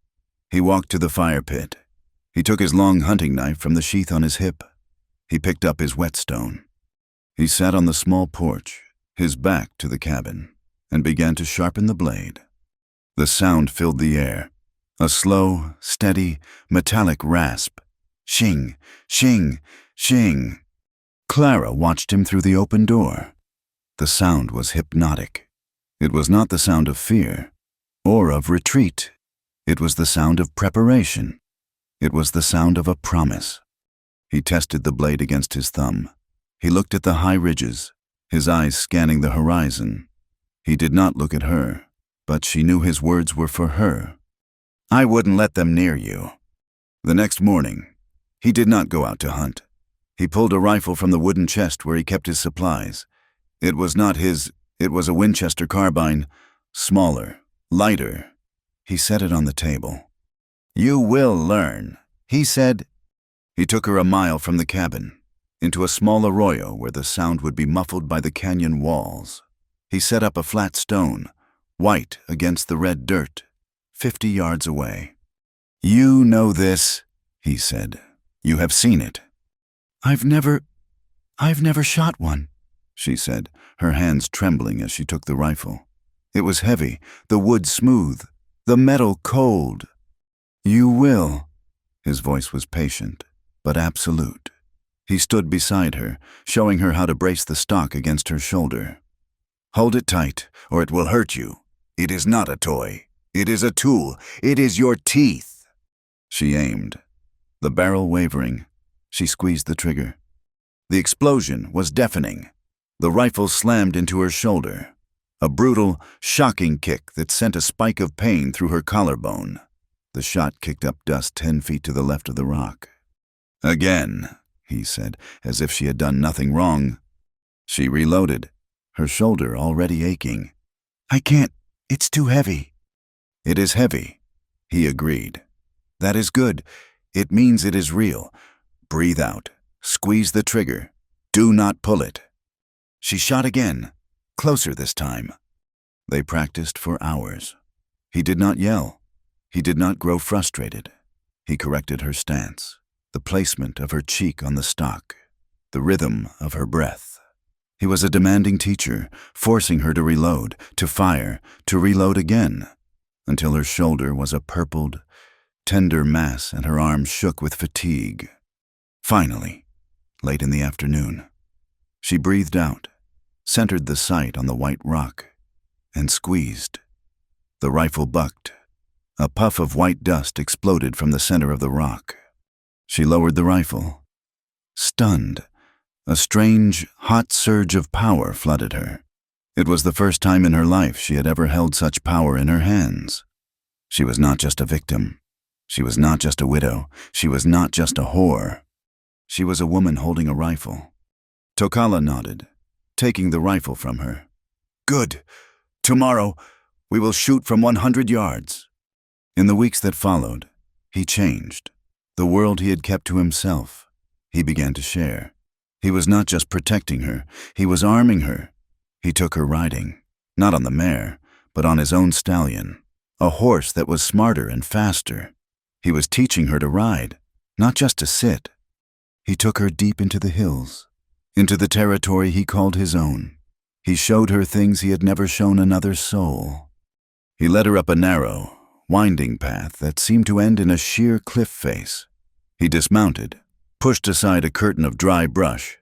He walked to the fire pit. He took his long hunting knife from the sheath on his hip. He picked up his whetstone. He sat on the small porch, his back to the cabin, and began to sharpen the blade. The sound filled the air, a slow, steady, metallic rasp. Shing, shing, shing. Clara watched him through the open door. The sound was hypnotic. It was not the sound of fear, or of retreat. It was the sound of preparation. It was the sound of a promise. He tested the blade against his thumb. He looked at the high ridges, his eyes scanning the horizon. He did not look at her, but she knew his words were for her. I wouldn't let them near you. The next morning, he did not go out to hunt. He pulled a rifle from the wooden chest where he kept his supplies. It was not his, it was a Winchester carbine, smaller, lighter. He set it on the table. You will learn, he said. He took her a mile from the cabin, into a small arroyo where the sound would be muffled by the canyon walls. He set up a flat stone, white against the red dirt, 50 yards away. You know this, he said. You have seen it. I've never shot one, she said, her hands trembling as she took the rifle. It was heavy, the wood smooth, the metal cold. You will. His voice was patient, but absolute. He stood beside her, showing her how to brace the stock against her shoulder. Hold it tight, or it will hurt you. It is not a toy. It is a tool. It is your teeth. She aimed. The barrel wavering, she squeezed the trigger. The explosion was deafening. The rifle slammed into her shoulder, a brutal, shocking kick that sent a spike of pain through her collarbone. The shot kicked up dust 10 feet to the left of the rock. "Again," he said, as if she had done nothing wrong. She reloaded, her shoulder already aching. "I can't. It's too heavy." "It is heavy," he agreed. "That is good. It means it is real. Breathe out. Squeeze the trigger. Do not pull it." She shot again, closer this time. They practiced for hours. He did not yell. He did not grow frustrated. He corrected her stance, the placement of her cheek on the stock, the rhythm of her breath. He was a demanding teacher, forcing her to reload, to fire, to reload again, until her shoulder was a purpled, tender mass and her arms shook with fatigue. Finally, late in the afternoon, she breathed out, centered the sight on the white rock, and squeezed. The rifle bucked. A puff of white dust exploded from the center of the rock. She lowered the rifle. Stunned, a strange, hot surge of power flooded her. It was the first time in her life she had ever held such power in her hands. She was not just a victim. She was not just a widow. She was not just a whore. She was a woman holding a rifle. Tokala nodded, taking the rifle from her. "Good. Tomorrow, we will shoot from 100 yards. In the weeks that followed, he changed. The world he had kept to himself, he began to share. He was not just protecting her, he was arming her. He took her riding, not on the mare, but on his own stallion, a horse that was smarter and faster. He was teaching her to ride, not just to sit. He took her deep into the hills, into the territory he called his own. He showed her things he had never shown another soul. He led her up a narrow, winding path that seemed to end in a sheer cliff face. He dismounted, pushed aside a curtain of dry brush,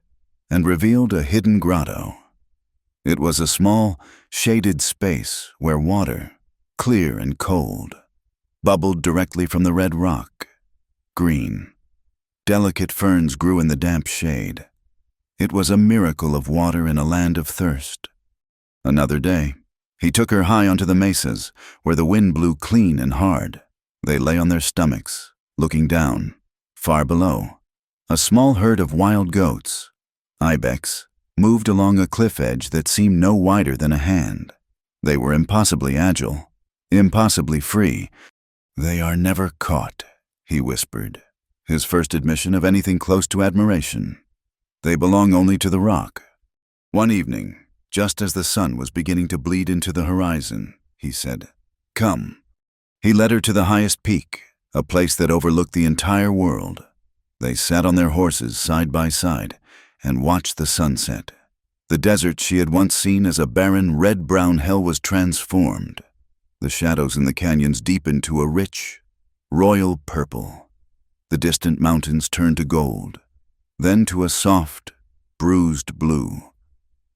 and revealed a hidden grotto. It was a small, shaded space where water, clear and cold, bubbled directly from the red rock. Green, delicate ferns grew in the damp shade. It was a miracle of water in a land of thirst. Another day, he took her high onto the mesas, where the wind blew clean and hard. They lay on their stomachs, looking down. Far below, a small herd of wild goats, ibex, moved along a cliff edge that seemed no wider than a hand. They were impossibly agile, impossibly free. "They are never caught," he whispered, his first admission of anything close to admiration. "They belong only to the rock." One evening, just as the sun was beginning to bleed into the horizon, he said, "Come." He led her to the highest peak, a place that overlooked the entire world. They sat on their horses side by side and watched the sunset. The desert she had once seen as a barren, red-brown hell was transformed. The shadows in the canyons deepened to a rich, royal purple. The distant mountains turned to gold, then to a soft, bruised blue.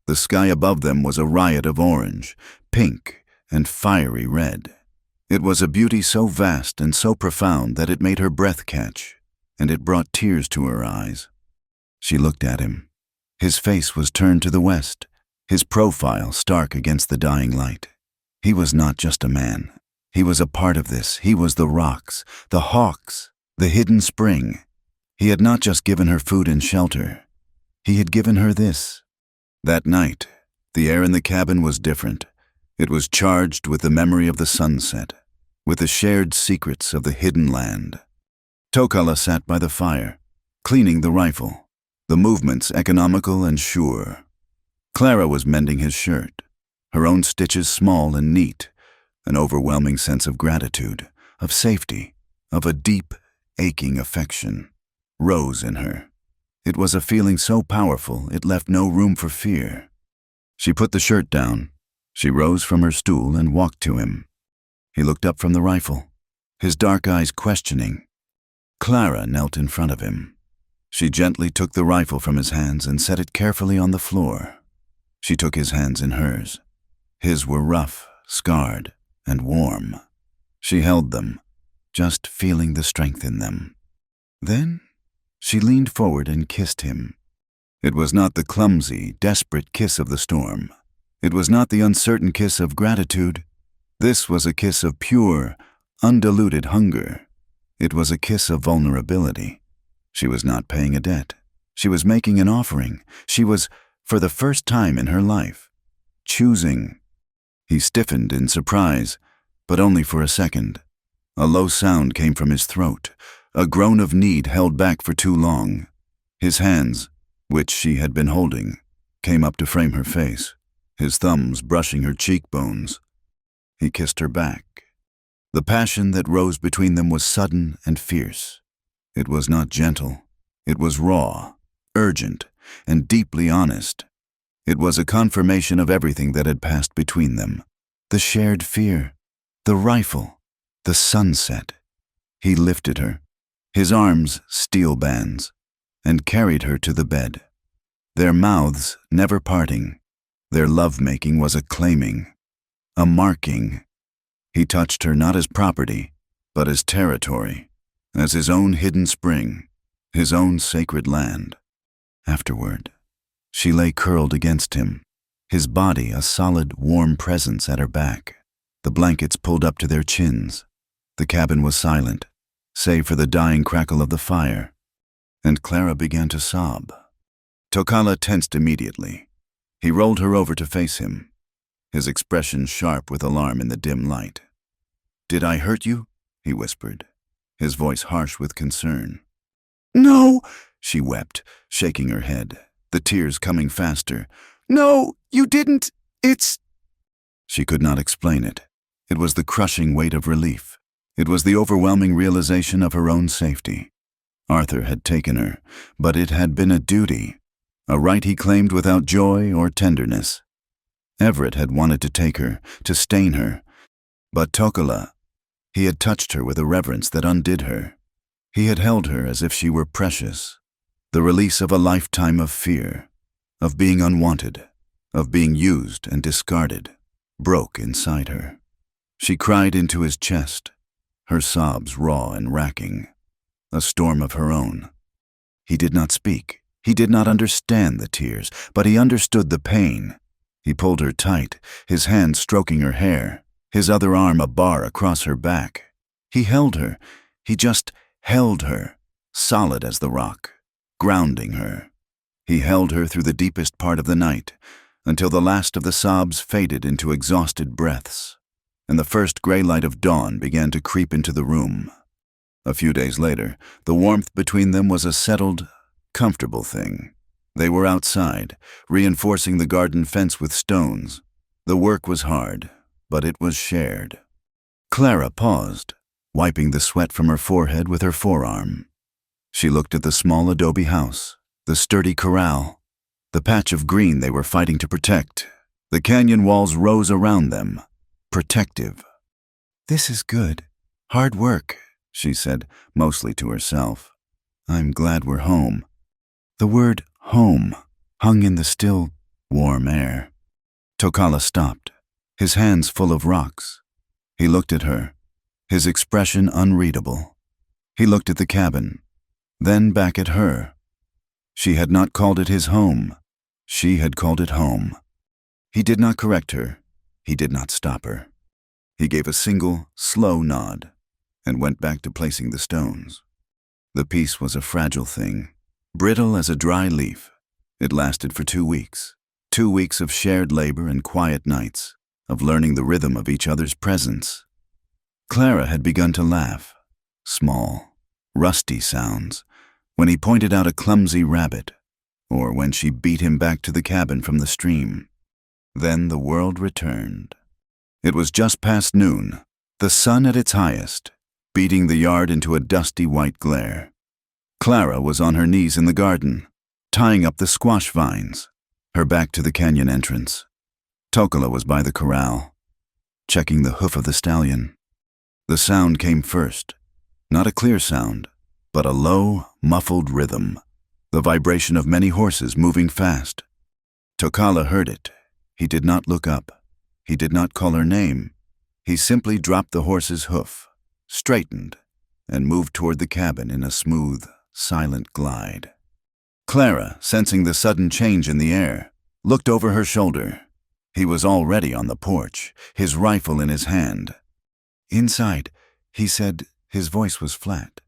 The sky above them was a riot of orange, pink, and fiery red. It was a beauty so vast and so profound that it made her breath catch, and it brought tears to her eyes. She looked at him. His face was turned to the west, his profile stark against the dying light. He was not just a man. He was a part of this. He was the rocks, the hawks, the hidden spring. He had not just given her food and shelter. He had given her this. That night, the air in the cabin was different. It was charged with the memory of the sunset, with the shared secrets of the hidden land. Tokala sat by the fire, cleaning the rifle, the movements economical and sure. Clara was mending his shirt, her own stitches small and neat, an overwhelming sense of gratitude, of safety, of a deep, aching affection, rose in her. It was a feeling so powerful it left no room for fear. She put the shirt down. She rose from her stool and walked to him. He looked up from the rifle, his dark eyes questioning. Clara knelt in front of him. She gently took the rifle from his hands and set it carefully on the floor. She took his hands in hers. His were rough, scarred, and warm. She held them, just feeling the strength in them. Then she leaned forward and kissed him. It was not the clumsy, desperate kiss of the storm. It was not the uncertain kiss of gratitude. This was a kiss of pure, undiluted hunger. It was a kiss of vulnerability. She was not paying a debt. She was making an offering. She was, for the first time in her life, choosing. He stiffened in surprise, but only for a second. A low sound came from his throat, a groan of need held back for too long. His hands, which she had been holding, came up to frame her face, his thumbs brushing her cheekbones. He kissed her back. The passion that rose between them was sudden and fierce. It was not gentle. It was raw, urgent, and deeply honest. It was a confirmation of everything that had passed between them. The shared fear, the rifle, the sunset. He lifted her, his arms steel bands, and carried her to the bed. Their mouths never parting. Their lovemaking was a claiming, a marking. He touched her not as property, but as territory, as his own hidden spring, his own sacred land. Afterward, she lay curled against him, his body a solid, warm presence at her back, the blankets pulled up to their chins. The cabin was silent, save for the dying crackle of the fire, and Clara began to sob. Tokala tensed immediately. He rolled her over to face him, his expression sharp with alarm in the dim light. "Did I hurt you?" he whispered, his voice harsh with concern. "No," she wept, shaking her head, the tears coming faster. "No, you didn't. It's—" She could not explain it. It was the crushing weight of relief. It was the overwhelming realization of her own safety. Arthur had taken her, but it had been a duty, a right he claimed without joy or tenderness. Everett had wanted to take her, to stain her, but Tokala, he had touched her with a reverence that undid her. He had held her as if she were precious, the release of a lifetime of fear, of being unwanted, of being used and discarded, broke inside her. She cried into his chest, her sobs raw and racking, a storm of her own. He did not speak. He did not understand the tears, but he understood the pain. He pulled her tight, his hand stroking her hair, his other arm a bar across her back. He held her. He just held her, solid as the rock, grounding her. He held her through the deepest part of the night, until the last of the sobs faded into exhausted breaths, and the first gray light of dawn began to creep into the room. A few days later, the warmth between them was a settled, comfortable thing. They were outside, reinforcing the garden fence with stones. The work was hard, but it was shared. Clara paused, wiping the sweat from her forehead with her forearm. She looked at the small adobe house, the sturdy corral, the patch of green they were fighting to protect. The canyon walls rose around them, protective. "This is good. Hard work," she said, mostly to herself. "I'm glad we're home." The word home hung in the still, warm air. Tokala stopped, his hands full of rocks. He looked at her, his expression unreadable. He looked at the cabin, then back at her. She had not called it his home. She had called it home. He did not correct her. He did not stop her. He gave a single, slow nod and went back to placing the stones. The peace was a fragile thing, brittle as a dry leaf. It lasted for 2 weeks. 2 weeks of shared labor and quiet nights, of learning the rhythm of each other's presence. Clara had begun to laugh, small, rusty sounds, when he pointed out a clumsy rabbit, or when she beat him back to the cabin from the stream. Then the world returned. It was just past noon, the sun at its highest, beating the yard into a dusty white glare. Clara was on her knees in the garden, tying up the squash vines, her back to the canyon entrance. Tokala was by the corral, checking the hoof of the stallion. The sound came first, not a clear sound, but a low, muffled rhythm, the vibration of many horses moving fast. Tokala heard it. He did not look up. He did not call her name. He simply dropped the horse's hoof, straightened, and moved toward the cabin in a smooth, silent glide. Clara, sensing the sudden change in the air, looked over her shoulder. He was already on the porch, his rifle in his hand. "Inside," he said. His voice was flat.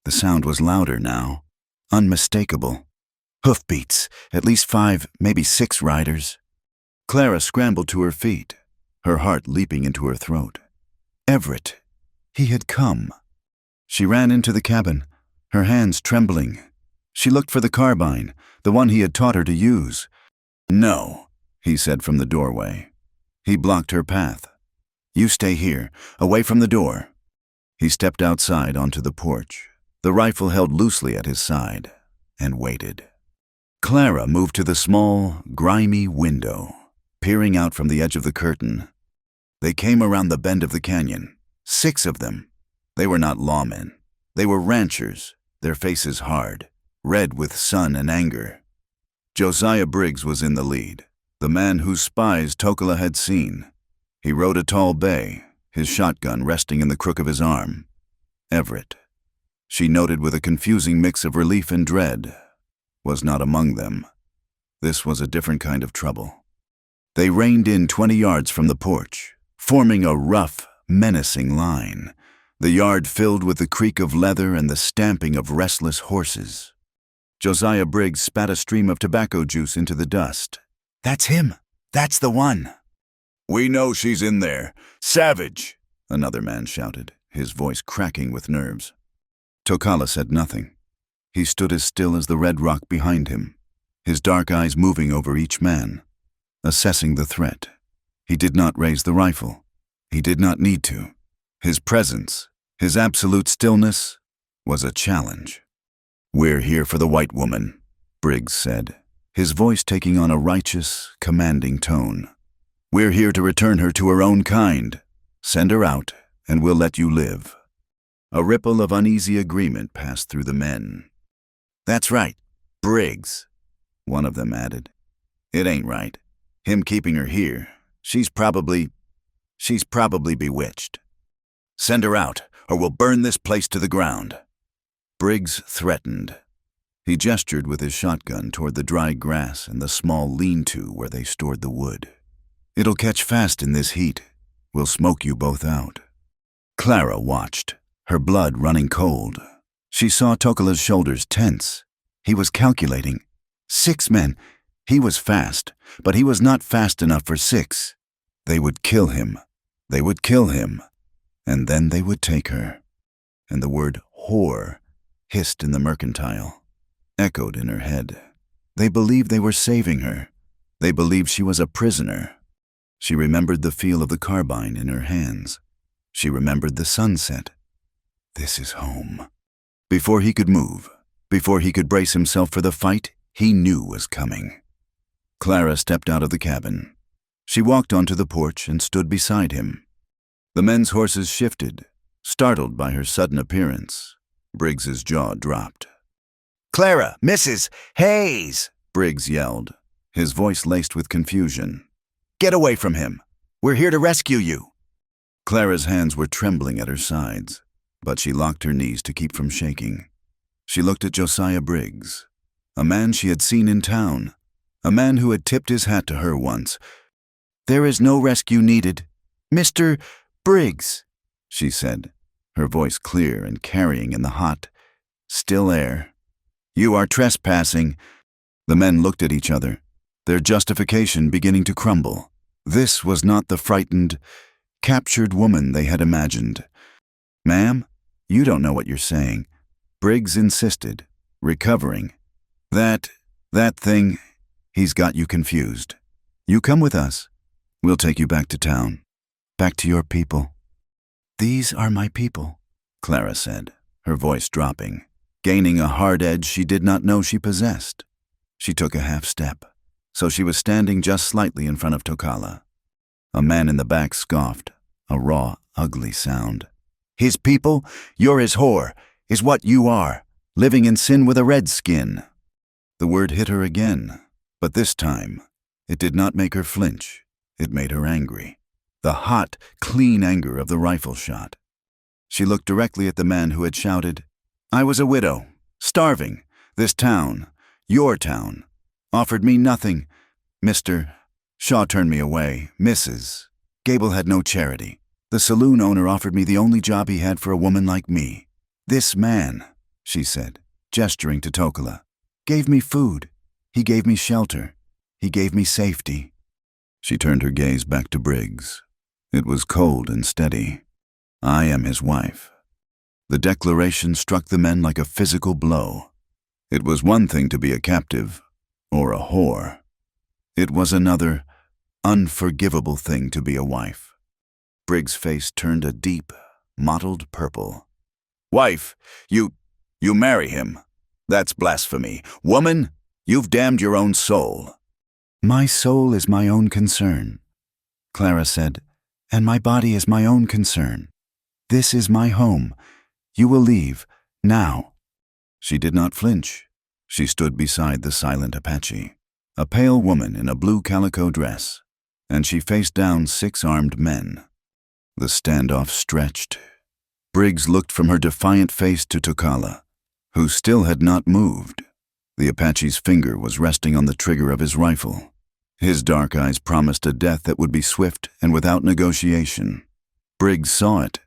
The sound was louder now, unmistakable. Hoofbeats, at least 5, maybe 6 riders. Clara scrambled to her feet, her heart leaping into her throat. Everett. He had come. She ran into the cabin, her hands trembling. She looked for the carbine, the one he had taught her to use. "No," he said from the doorway. He blocked her path. "You stay here, away from the door." He stepped outside onto the porch, the rifle held loosely at his side, and waited. Clara moved to the small, grimy window, peering out from the edge of the curtain. They came around the bend of the canyon, 6 of them. They were not lawmen. They were ranchers, their faces hard, red with sun and anger. Josiah Briggs was in the lead, the man whose spies Tokala had seen. He rode a tall bay, his shotgun resting in the crook of his arm. Everett, she noted with a confusing mix of relief and dread, was not among them. This was a different kind of trouble. They reined in 20 yards from the porch, forming a rough, menacing line, the yard filled with the creak of leather and the stamping of restless horses. Josiah Briggs spat a stream of tobacco juice into the dust. "That's him. That's the one." "We know she's in there. Savage!" another man shouted, his voice cracking with nerves. Tokala said nothing. He stood as still as the red rock behind him, his dark eyes moving over each man, assessing the threat. He did not raise the rifle. He did not need to. His presence, his absolute stillness, was a challenge. "We're here for the white woman," Briggs said, his voice taking on a righteous, commanding tone. "We're here to return her to her own kind. Send her out, and we'll let you live." A ripple of uneasy agreement passed through the men. "That's right, Briggs," one of them added. "It ain't right. Him keeping her here. She's probably bewitched. Send her out, or we'll burn this place to the ground." Briggs threatened. He gestured with his shotgun toward the dry grass and the small lean-to where they stored the wood. "It'll catch fast in this heat. We'll smoke you both out." Clara watched, her blood running cold. She saw Tokala's shoulders tense. He was calculating. 6 men. He was fast, but he was not fast enough for 6. They would kill him. They would kill him. And then they would take her. And the word whore hissed in the mercantile, echoed in her head. They believed they were saving her. They believed she was a prisoner. She remembered the feel of the carbine in her hands. She remembered the sunset. This is home. Before he could move, before he could brace himself for the fight he knew was coming. Clara stepped out of the cabin. She walked onto the porch and stood beside him. The men's horses shifted, startled by her sudden appearance. Briggs's jaw dropped. "Clara, Mrs. Hayes!" Briggs yelled, his voice laced with confusion. "Get away from him! We're here to rescue you!" Clara's hands were trembling at her sides, but she locked her knees to keep from shaking. She looked at Josiah Briggs, a man she had seen in town, a man who had tipped his hat to her once. "There is no rescue needed. Mr. Briggs," she said, her voice clear and carrying in the hot, still air. "You are trespassing." The men looked at each other, their justification beginning to crumble. This was not the frightened, captured woman they had imagined. "Ma'am, you don't know what you're saying," Briggs insisted, recovering. That thing, he's got you confused. You come with us. We'll take you back to town, back to your people." "These are my people," Clara said, her voice dropping, gaining a hard edge she did not know she possessed. She took a half step, so she was standing just slightly in front of Tokala. A man in the back scoffed, a raw, ugly sound. "His people? You're his whore, is what you are, living in sin with a red skin." The word hit her again, but this time, it did not make her flinch. It made her angry. The hot, clean anger of the rifle shot. She looked directly at the man who had shouted, "I was a widow, starving. This town, your town, offered me nothing. Mr. Shaw turned me away. Mrs. Gable had no charity. The saloon owner offered me the only job he had for a woman like me. This man," she said, gesturing to Tokola, "gave me food. He gave me shelter. He gave me safety." She turned her gaze back to Briggs. It was cold and steady. "I am his wife." The declaration struck the men like a physical blow. It was one thing to be a captive, or a whore. It was another, unforgivable thing to be a wife. Briggs' face turned a deep, mottled purple. "Wife, you marry him. That's blasphemy. Woman, you've damned your own soul." "My soul is my own concern," Clara said, "and my body is my own concern. This is my home. You will leave, now." She did not flinch. She stood beside the silent Apache, a pale woman in a blue calico dress, and she faced down 6 armed men. The standoff stretched. Briggs looked from her defiant face to Tokola, who still had not moved. The Apache's finger was resting on the trigger of his rifle. His dark eyes promised a death that would be swift and without negotiation. Briggs saw it.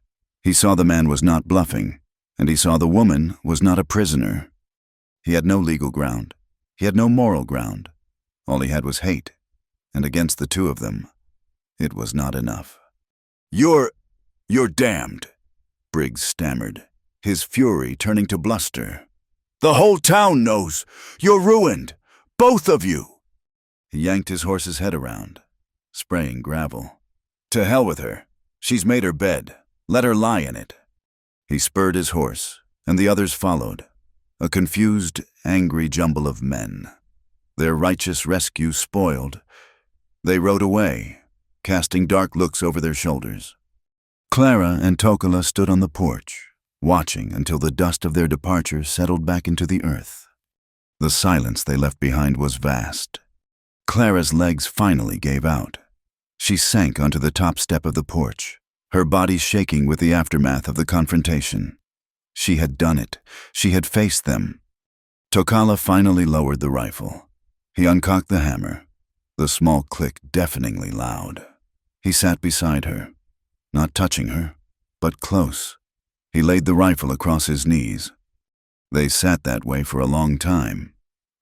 He saw the man was not bluffing, and he saw the woman was not a prisoner. He had no legal ground. He had no moral ground. All he had was hate, and against the two of them, it was not enough. You're damned," Briggs stammered, his fury turning to bluster. "The whole town knows. You're ruined. Both of you." He yanked his horse's head around, spraying gravel. "To hell with her. She's made her bed. Let her lie in it." He spurred his horse, and the others followed, a confused, angry jumble of men. Their righteous rescue spoiled, they rode away, casting dark looks over their shoulders. Clara and Tokola stood on the porch, watching until the dust of their departure settled back into the earth. The silence they left behind was vast. Clara's legs finally gave out. She sank onto the top step of the porch, her body shaking with the aftermath of the confrontation. She had done it. She had faced them. Tokola finally lowered the rifle. He uncocked the hammer, the small click deafeningly loud. He sat beside her, not touching her, but close. He laid the rifle across his knees. They sat that way for a long time.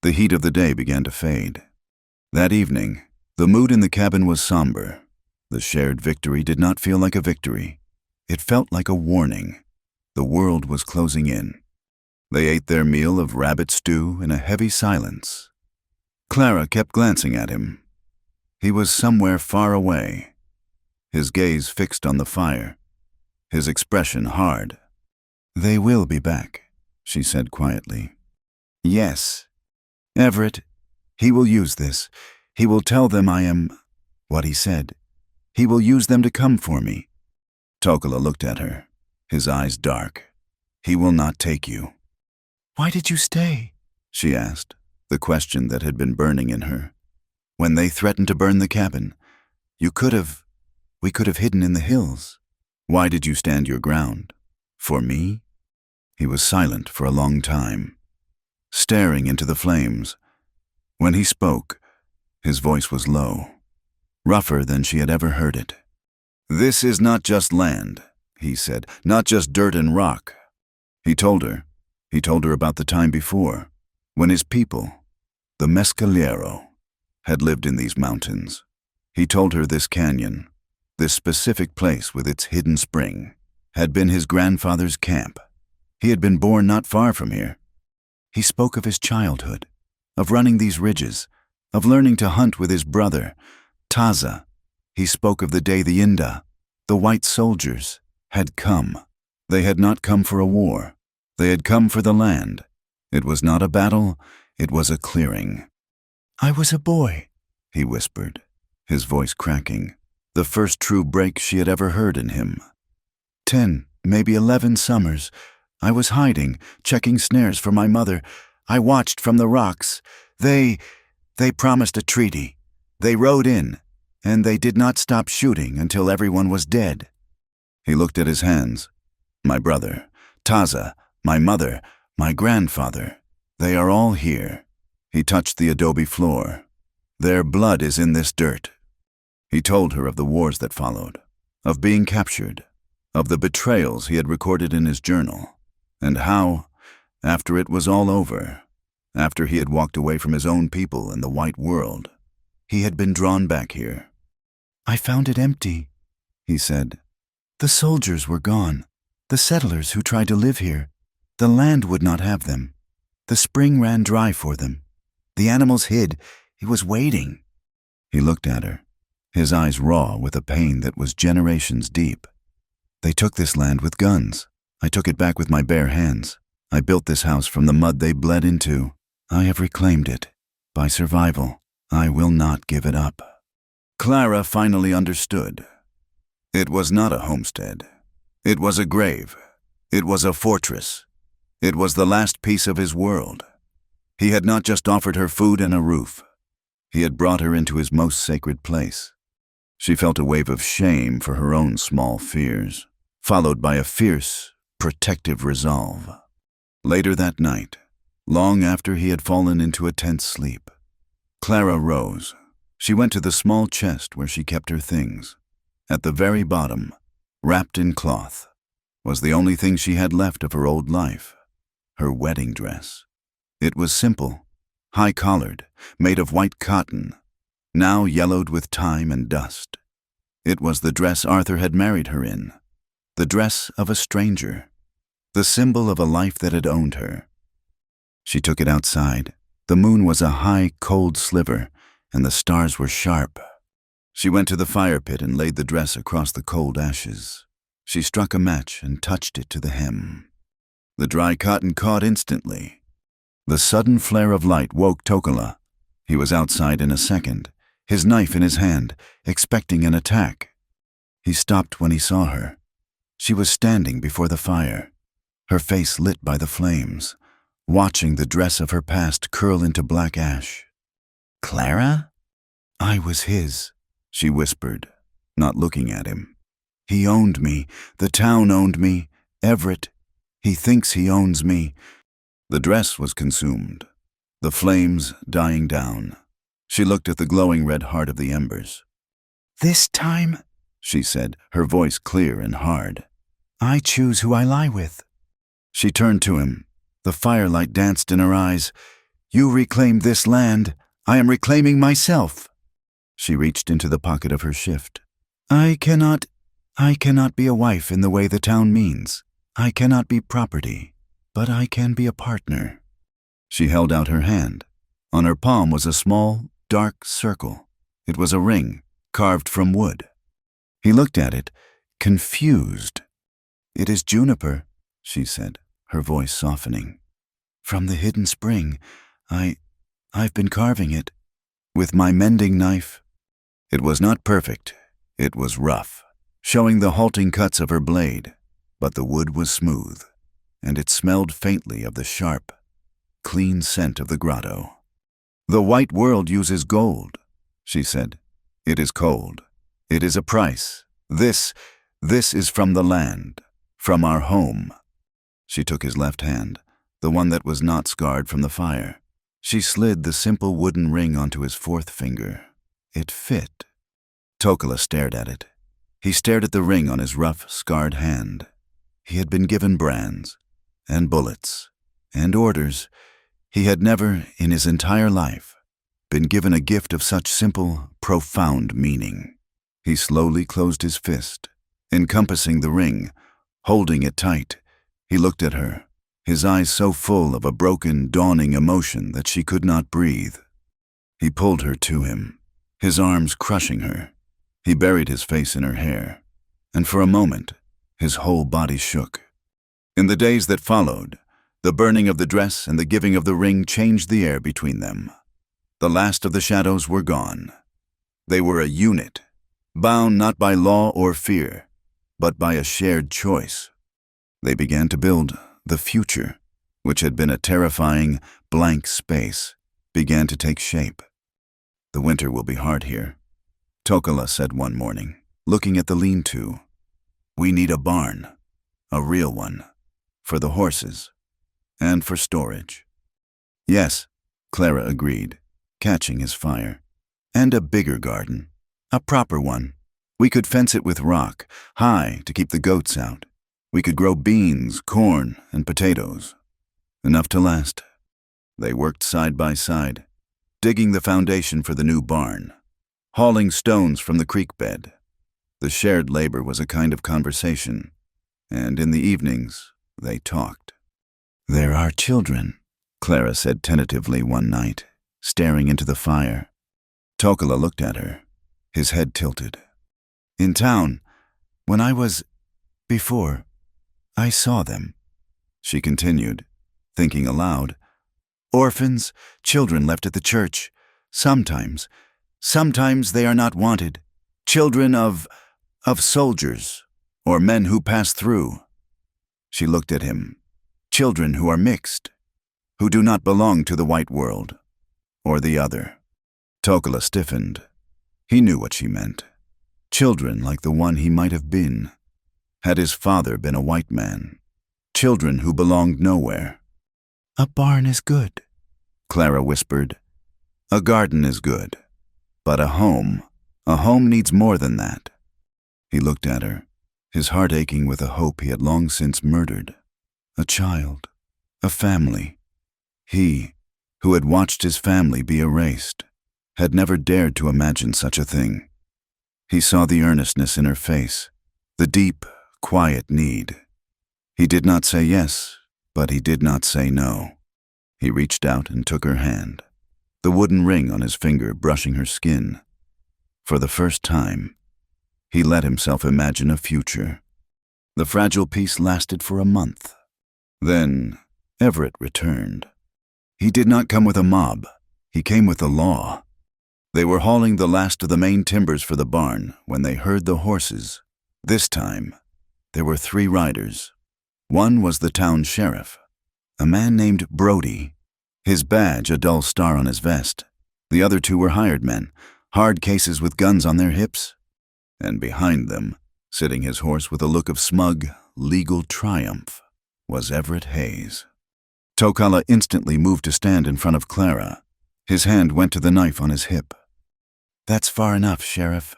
The heat of the day began to fade. That evening, the mood in the cabin was somber. The shared victory did not feel like a victory. It felt like a warning. The world was closing in. They ate their meal of rabbit stew in a heavy silence. Clara kept glancing at him. He was somewhere far away, his gaze fixed on the fire, his expression hard. "They will be back," she said quietly. "Yes. Everett, he will use this. He will tell them I am what he said. He will use them to come for me." Tokola looked at her, his eyes dark. "He will not take you." "Why did you stay?" she asked, the question that had been burning in her. "When they threatened to burn the cabin, we could have hidden in the hills. Why did you stand your ground? For me?" He was silent for a long time, staring into the flames. When he spoke, his voice was low, rougher than she had ever heard it. "This is not just land," he said, "not just dirt and rock." He told her about the time before, when his people, the Mescalero, had lived in these mountains. He told her this canyon, this specific place with its hidden spring, had been his grandfather's camp. He had been born not far from here. He spoke of his childhood, of running these ridges, of learning to hunt with his brother, Taza. He spoke of the day the Inda, the white soldiers, had come. They had not come for a war. They had come for the land. It was not a battle, it was a clearing. "I was a boy," he whispered, his voice cracking, the first true break she had ever heard in him. 10, maybe 11 summers. I was hiding, checking snares for my mother. I watched from the rocks. They promised a treaty. They rode in, and they did not stop shooting until everyone was dead." He looked at his hands. My brother, Taza, my mother, my grandfather, they are all here. He touched the adobe floor. Their blood is in this dirt. He told her of the wars that followed, of being captured, of the betrayals he had recorded in his journal, and how, after it was all over, after he had walked away from his own people and the white world, he had been drawn back here. "I found it empty," he said. "The soldiers were gone, the settlers who tried to live here. The land would not have them. The spring ran dry for them. The animals hid. It was waiting." He looked at her, his eyes raw with a pain that was generations deep. "They took this land with guns. I took it back with my bare hands. I built this house from the mud they bled into. I have reclaimed it. By survival, I will not give it up." Clara finally understood. It was not a homestead. It was a grave. It was a fortress. It was the last piece of his world. He had not just offered her food and a roof. He had brought her into his most sacred place. She felt a wave of shame for her own small fears, followed by a fierce, protective resolve. Later that night, long after he had fallen into a tense sleep, Clara rose. She went to the small chest where she kept her things. At the very bottom, wrapped in cloth, was the only thing she had left of her old life, her wedding dress. It was simple, high-collared, made of white cotton, now yellowed with time and dust. It was the dress Arthur had married her in, the dress of a stranger, the symbol of a life that had owned her. She took it outside. The moon was a high, cold sliver, and the stars were sharp. She went to the fire pit and laid the dress across the cold ashes. She struck a match and touched it to the hem. The dry cotton caught instantly. The sudden flare of light woke Tokala. He was outside in a second, his knife in his hand, expecting an attack. He stopped when he saw her. She was standing before the fire, her face lit by the flames, watching the dress of her past curl into black ash. "Clara?" "I was his," she whispered, not looking at him. "He owned me. The town owned me. Everett. He thinks he owns me." The dress was consumed, the flames dying down. She looked at the glowing red heart of the embers. "This time," she said, her voice clear and hard, "I choose who I lie with." She turned to him. The firelight danced in her eyes. "You reclaimed this land. I am reclaiming myself." She reached into the pocket of her shift. I cannot be a wife in the way the town means. I cannot be property, but I can be a partner." She held out her hand. On her palm was a small, dark circle. It was a ring, carved from wood. He looked at it, confused. "It is juniper," she said, her voice softening. "From the hidden spring. I've been carving it with my mending knife." It was not perfect. It was rough, showing the halting cuts of her blade, but the wood was smooth, and it smelled faintly of the sharp, clean scent of the grotto. "The white world uses gold," she said. "It is cold. It is a price. This is from the land, from our home." She took his left hand, the one that was not scarred from the fire. She slid the simple wooden ring onto his fourth finger. It fit. Tokala stared at it. He stared at the ring on his rough, scarred hand. He had been given brands, and bullets, and orders. He had never, in his entire life, been given a gift of such simple, profound meaning. He slowly closed his fist, encompassing the ring, holding it tight. He looked at her, his eyes so full of a broken, dawning emotion that she could not breathe. He pulled her to him, his arms crushing her. He buried his face in her hair, and for a moment, his whole body shook. In the days that followed, the burning of the dress and the giving of the ring changed the air between them. The last of the shadows were gone. They were a unit, bound not by law or fear, but by a shared choice. They began to build the future, which had been a terrifying, blank space, began to take shape. "The winter will be hard here," Tokala said one morning, looking at the lean-to. "We need a barn, A real one. For the horses. And for storage. Yes, Clara agreed, catching his fire. And a bigger garden. A proper one. We could fence it with rock, high to keep the goats out. We could grow beans, corn, and potatoes. Enough to last. They worked side by side, digging the foundation for the new barn, hauling stones from the creek bed. The shared labor was a kind of conversation, and in the evenings, they talked. "There are children," Clara said tentatively one night, staring into the fire. Tokala looked at her, his head tilted. "In town, when I was before, I saw them," she continued, thinking aloud. "Orphans, children left at the church. Sometimes they are not wanted. Children of soldiers, or men who pass through." She looked at him. "Children who are mixed, who do not belong to the white world, or the other." Tokala stiffened. He knew what she meant. Children like the one he might have been, had his father been a white man. Children who belonged nowhere. "A barn is good," Clara whispered. "A garden is good. But a home needs more than that." He looked at her, his heart aching with a hope he had long since murdered. A child, a family. He, who had watched his family be erased, had never dared to imagine such a thing. He saw the earnestness in her face, the deep, quiet need. He did not say yes, but he did not say no. He reached out and took her hand, the wooden ring on his finger brushing her skin. For the first time, he let himself imagine a future. The fragile peace lasted for a month. Then Everett returned. He did not come with a mob. He came with the law. They were hauling the last of the main timbers for the barn when they heard the horses. This time, there were 3 riders. One was the town sheriff, a man named Brody, his badge a dull star on his vest. The other 2 were hired men, hard cases with guns on their hips. And behind them, sitting his horse with a look of smug, legal triumph, was Everett Hayes. Tokala instantly moved to stand in front of Clara. His hand went to the knife on his hip. "That's far enough, Sheriff,"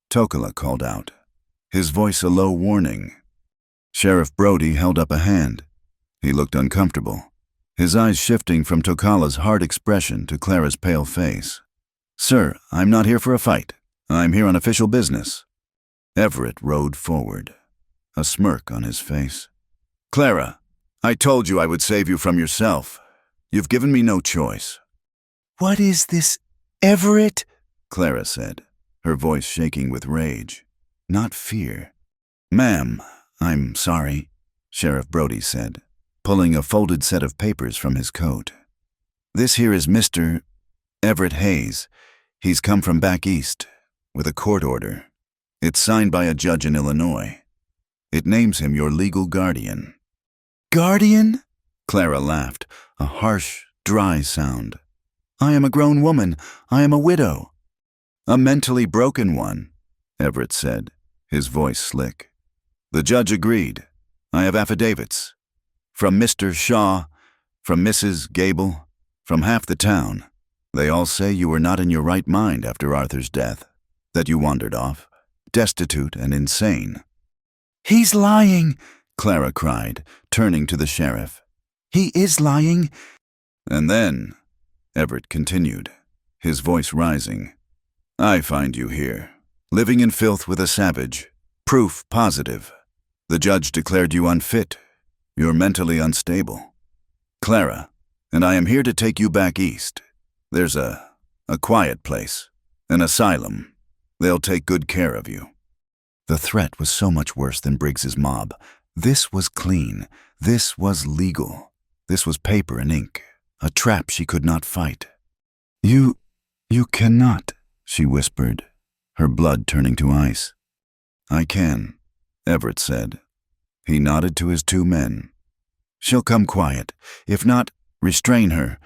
Tokala called out, his voice a low warning. Sheriff Brody held up a hand. He looked uncomfortable, his eyes shifting from Tokala's hard expression to Clara's pale face. "Sir, I'm not here for a fight. I'm here on official business." Everett rode forward, a smirk on his face. "Clara, I told you I would save you from yourself. You've given me no choice." "What is this, Everett?" Clara said, her voice shaking with rage, not fear. "Ma'am, I'm sorry," Sheriff Brody said, pulling a folded set of papers from his coat. "This here is Mr. Everett Hayes. He's come from back east, with a court order. It's signed by a judge in Illinois. It names him your legal guardian." "Guardian?" Clara laughed, a harsh, dry sound. "I am a grown woman. I am a widow." "A mentally broken one," Everett said, his voice slick. "The judge agreed. I have affidavits. From Mr. Shaw, from Mrs. Gable, from half the town. They all say you were not in your right mind after Arthur's death, that you wandered off, destitute and insane." "He's lying," Clara cried, turning to the sheriff. "He is lying." "And then," Everett continued, his voice rising, "I find you here, living in filth with a savage. Proof positive. The judge declared you unfit. You're mentally unstable. Clara, and I am here to take you back east. There's a quiet place, an asylum. They'll take good care of you." The threat was so much worse than Briggs's mob. This was clean. This was legal. This was paper and ink, a trap she could not fight. You cannot," she whispered, her blood turning to ice. "I can," Everett said. He nodded to his 2 men. "She'll come quiet. If not, restrain her."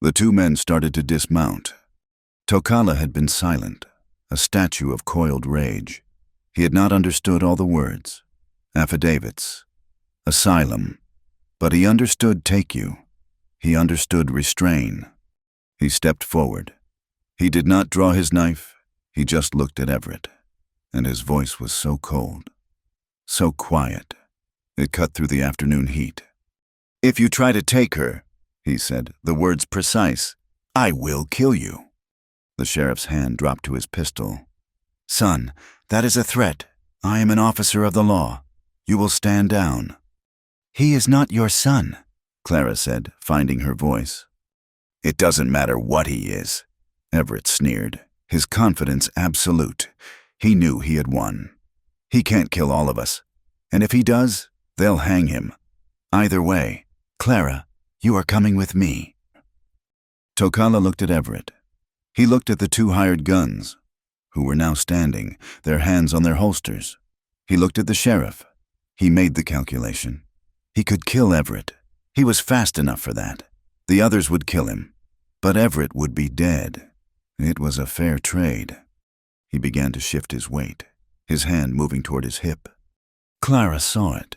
The 2 men started to dismount. Tokala had been silent, a statue of coiled rage. He had not understood all the words. Affidavits, asylum. But he understood take you. He understood restrain. He stepped forward. He did not draw his knife. He just looked at Everett. And his voice was so cold, so quiet. It cut through the afternoon heat. "If you try to take her," he said, the words precise, "I will kill you." The sheriff's hand dropped to his pistol. "Son, that is a threat. I am an officer of the law. You will stand down." "He is not your son," Clara said, finding her voice. "It doesn't matter what he is," Everett sneered, his confidence absolute. He knew he had won. "He can't kill all of us. And if he does, they'll hang him. Either way, Clara, you are coming with me." Tokala looked at Everett. He looked at the two hired guns, who were now standing, their hands on their holsters. He looked at the sheriff. He made the calculation. He could kill Everett. He was fast enough for that. The others would kill him. But Everett would be dead. It was a fair trade. He began to shift his weight, his hand moving toward his hip. Clara saw it.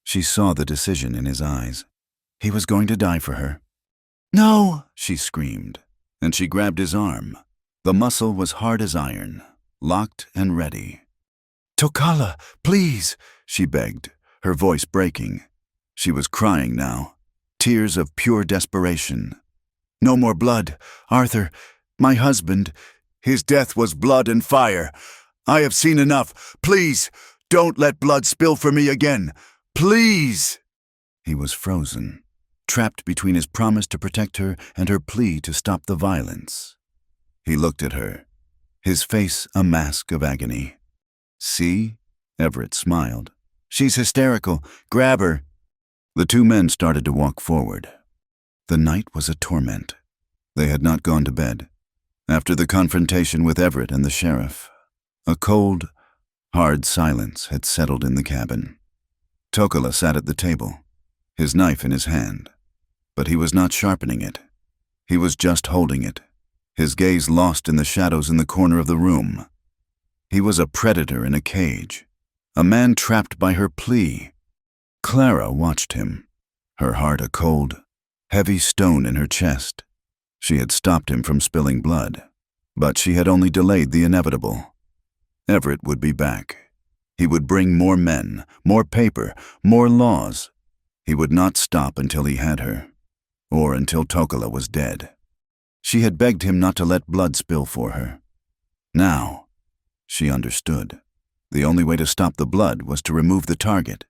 She saw the decision in his eyes. He was going to die for her. "No!" she screamed, and she grabbed his arm. The muscle was hard as iron, locked and ready. "Tokala, please," she begged, her voice breaking. She was crying now, tears of pure desperation. "No more blood. Arthur, my husband, his death was blood and fire. I have seen enough. Please, don't let blood spill for me again. Please!" He was frozen, trapped between his promise to protect her and her plea to stop the violence. He looked at her, his face a mask of agony. "See?" Everett smiled. "She's hysterical. Grab her." The two men started to walk forward. The night was a torment. They had not gone to bed. After the confrontation with Everett and the sheriff, a cold, hard silence had settled in the cabin. Tokala sat at the table, his knife in his hand, but he was not sharpening it. He was just holding it, his gaze lost in the shadows in the corner of the room. He was a predator in a cage, a man trapped by her plea. Clara watched him, her heart a cold, heavy stone in her chest. She had stopped him from spilling blood, but she had only delayed the inevitable. Everett would be back. He would bring more men, more paper, more laws. He would not stop until he had her, or until Tokala was dead. She had begged him not to let blood spill for her. Now, she understood. The only way to stop the blood was to remove the target.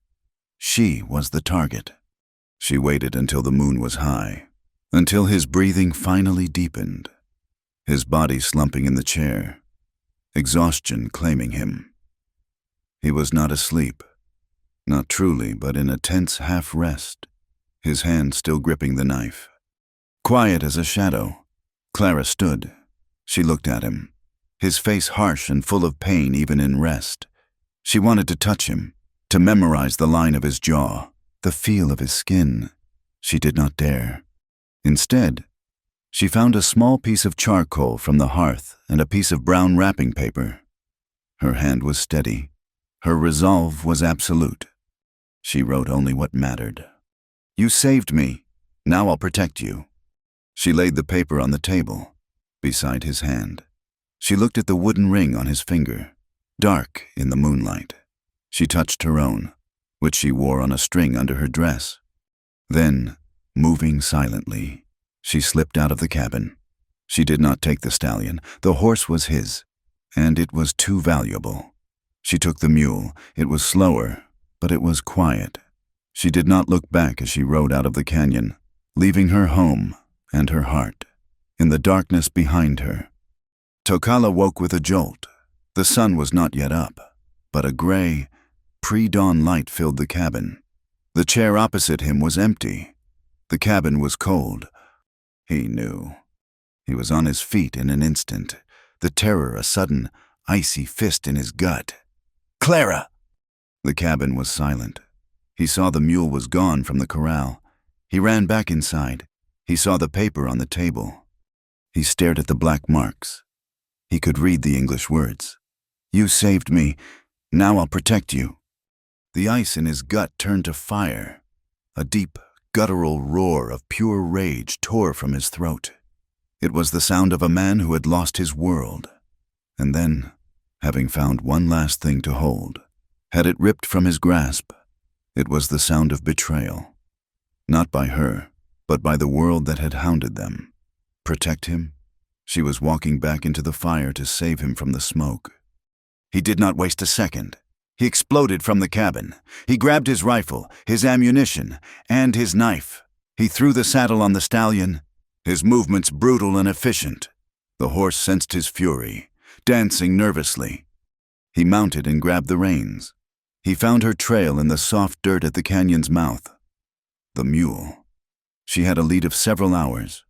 She was the target. She waited until the moon was high, until his breathing finally deepened, his body slumping in the chair, exhaustion claiming him. He was not asleep, not truly, but in a tense half-rest, his hand still gripping the knife. Quiet as a shadow, Clara stood. She looked at him, his face harsh and full of pain even in rest. She wanted to touch him, to memorize the line of his jaw, the feel of his skin. She did not dare. Instead, she found a small piece of charcoal from the hearth and a piece of brown wrapping paper. Her hand was steady. Her resolve was absolute. She wrote only what mattered. "You saved me. Now I'll protect you." She laid the paper on the table, beside his hand. She looked at the wooden ring on his finger, dark in the moonlight. She touched her own, which she wore on a string under her dress. Then, moving silently, she slipped out of the cabin. She did not take the stallion. The horse was his, and it was too valuable. She took the mule. It was slower, but it was quiet. She did not look back as she rode out of the canyon, leaving her home and her heart in the darkness behind her. Tokala woke with a jolt. The sun was not yet up, but a gray, pre-dawn light filled the cabin. The chair opposite him was empty. The cabin was cold. He knew. He was on his feet in an instant, the terror a sudden, icy fist in his gut. "Clara!" The cabin was silent. He saw the mule was gone from the corral. He ran back inside. He saw the paper on the table. He stared at the black marks. He could read the English words. "You saved me. Now I'll protect you." The ice in his gut turned to fire. A deep, guttural roar of pure rage tore from his throat. It was the sound of a man who had lost his world. And then, having found one last thing to hold, had it ripped from his grasp, it was the sound of betrayal. Not by her, but by the world that had hounded them. Protect him? She was walking back into the fire to save him from the smoke. He did not waste a second. He exploded from the cabin. He grabbed his rifle, his ammunition, and his knife. He threw the saddle on the stallion, his movements brutal and efficient. The horse sensed his fury, dancing nervously. He mounted and grabbed the reins. He found her trail in the soft dirt at the canyon's mouth. The mule. She had a lead of several hours.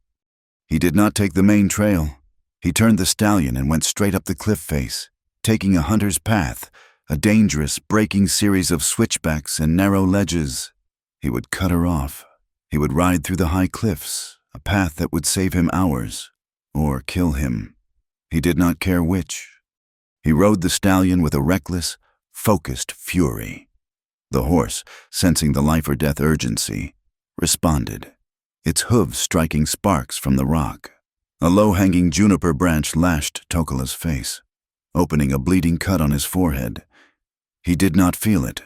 He did not take the main trail. He turned the stallion and went straight up the cliff face, taking a hunter's path, a dangerous, breaking series of switchbacks and narrow ledges. He would cut her off. He would ride through the high cliffs, a path that would save him hours, or kill him. He did not care which. He rode the stallion with a reckless, focused fury. The horse, sensing the life-or-death urgency, responded, its hooves striking sparks from the rock. A low-hanging juniper branch lashed Tokala's face, opening a bleeding cut on his forehead. He did not feel it.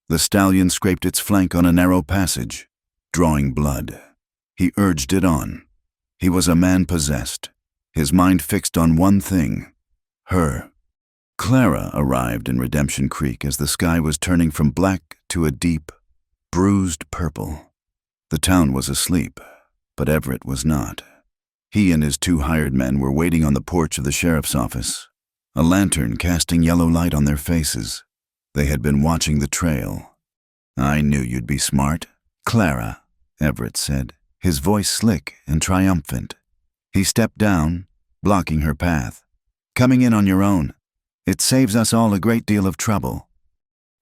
The stallion scraped its flank on a narrow passage, drawing blood. He urged it on. He was a man possessed, his mind fixed on one thing, her. Clara arrived in Redemption Creek as the sky was turning from black to a deep, bruised purple. The town was asleep, but Everett was not. He and his 2 hired men were waiting on the porch of the sheriff's office, a lantern casting yellow light on their faces. They had been watching the trail. "I knew you'd be smart, Clara," Everett said, his voice slick and triumphant. He stepped down, blocking her path. "Coming in on your own. It saves us all a great deal of trouble."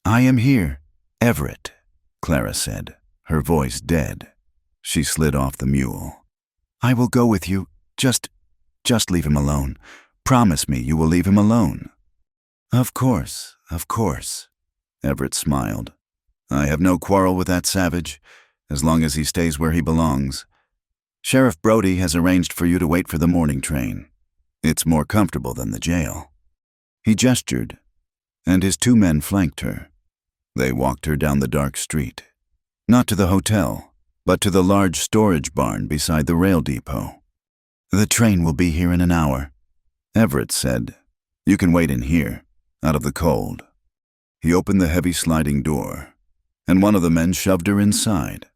"I am here, Everett," Clara said, her voice dead. She slid off the mule. "I will go with you. Just leave him alone. Promise me you will leave him alone." Of course," Everett smiled. "I have no quarrel with that savage, as long as he stays where he belongs. Sheriff Brody has arranged for you to wait for the morning train. It's more comfortable than the jail." He gestured, and his 2 men flanked her. They walked her down the dark street, not to the hotel, but to the large storage barn beside the rail depot. "The train will be here in an hour," Everett said. "You can wait in here, out of the cold." He opened the heavy sliding door, and one of the men shoved her inside.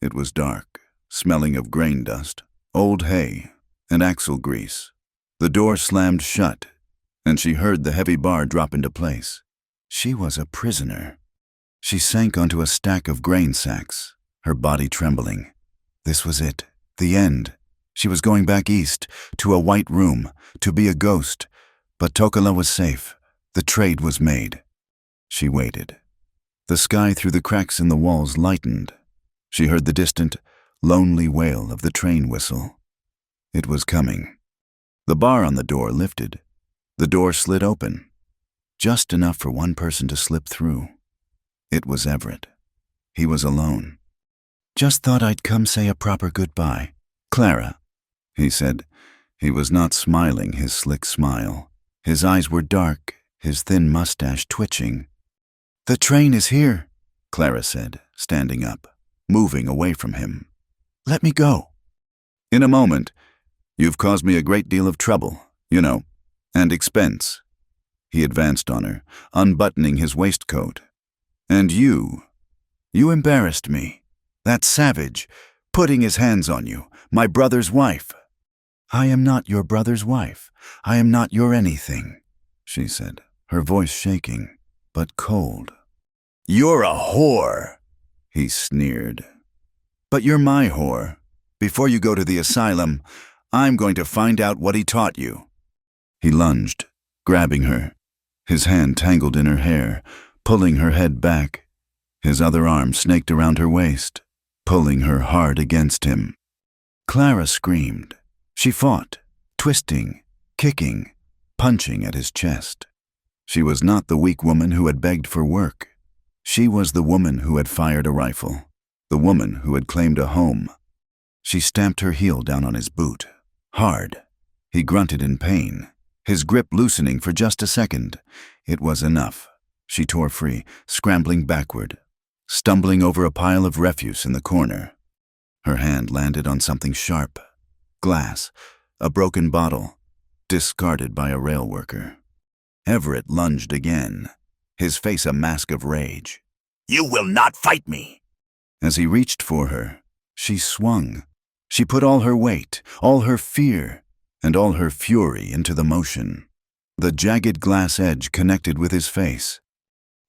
It was dark, smelling of grain dust, old hay, and axle grease. The door slammed shut, and she heard the heavy bar drop into place. She was a prisoner. She sank onto a stack of grain sacks, her body trembling. This was it, the end. She was going back east, to a white room, to be a ghost. But Tokala was safe. The trade was made. She waited. The sky through the cracks in the walls lightened. She heard the distant, lonely wail of the train whistle. It was coming. The bar on the door lifted. The door slid open, just enough for one person to slip through. It was Everett. He was alone. "Just thought I'd come say a proper goodbye, Clara," he said. He was not smiling his slick smile. His eyes were dark, his thin mustache twitching. "The train is here," Clara said, standing up, moving away from him. "Let me go." "In a moment. You've caused me a great deal of trouble, you know, and expense." He advanced on her, unbuttoning his waistcoat. "And you embarrassed me. That savage, putting his hands on you, my brother's wife." "I am not your brother's wife. I am not your anything," she said, her voice shaking, but cold. "You're a whore," he sneered. "But you're my whore. Before you go to the asylum, I'm going to find out what he taught you." He lunged, grabbing her, his hand tangled in her hair, pulling her head back. His other arm snaked around her waist, pulling her hard against him. Clara screamed. She fought, twisting, kicking, punching at his chest. She was not the weak woman who had begged for work. She was the woman who had fired a rifle, the woman who had claimed a home. She stamped her heel down on his boot, hard. He grunted in pain, his grip loosening for just a second. It was enough. She tore free, scrambling backward, stumbling over a pile of refuse in the corner. Her hand landed on something sharp. Glass, a broken bottle, discarded by a rail worker. Everett lunged again, his face a mask of rage. "You will not fight me!" As he reached for her, she swung. She put all her weight, all her fear, and all her fury into the motion. The jagged glass edge connected with his face.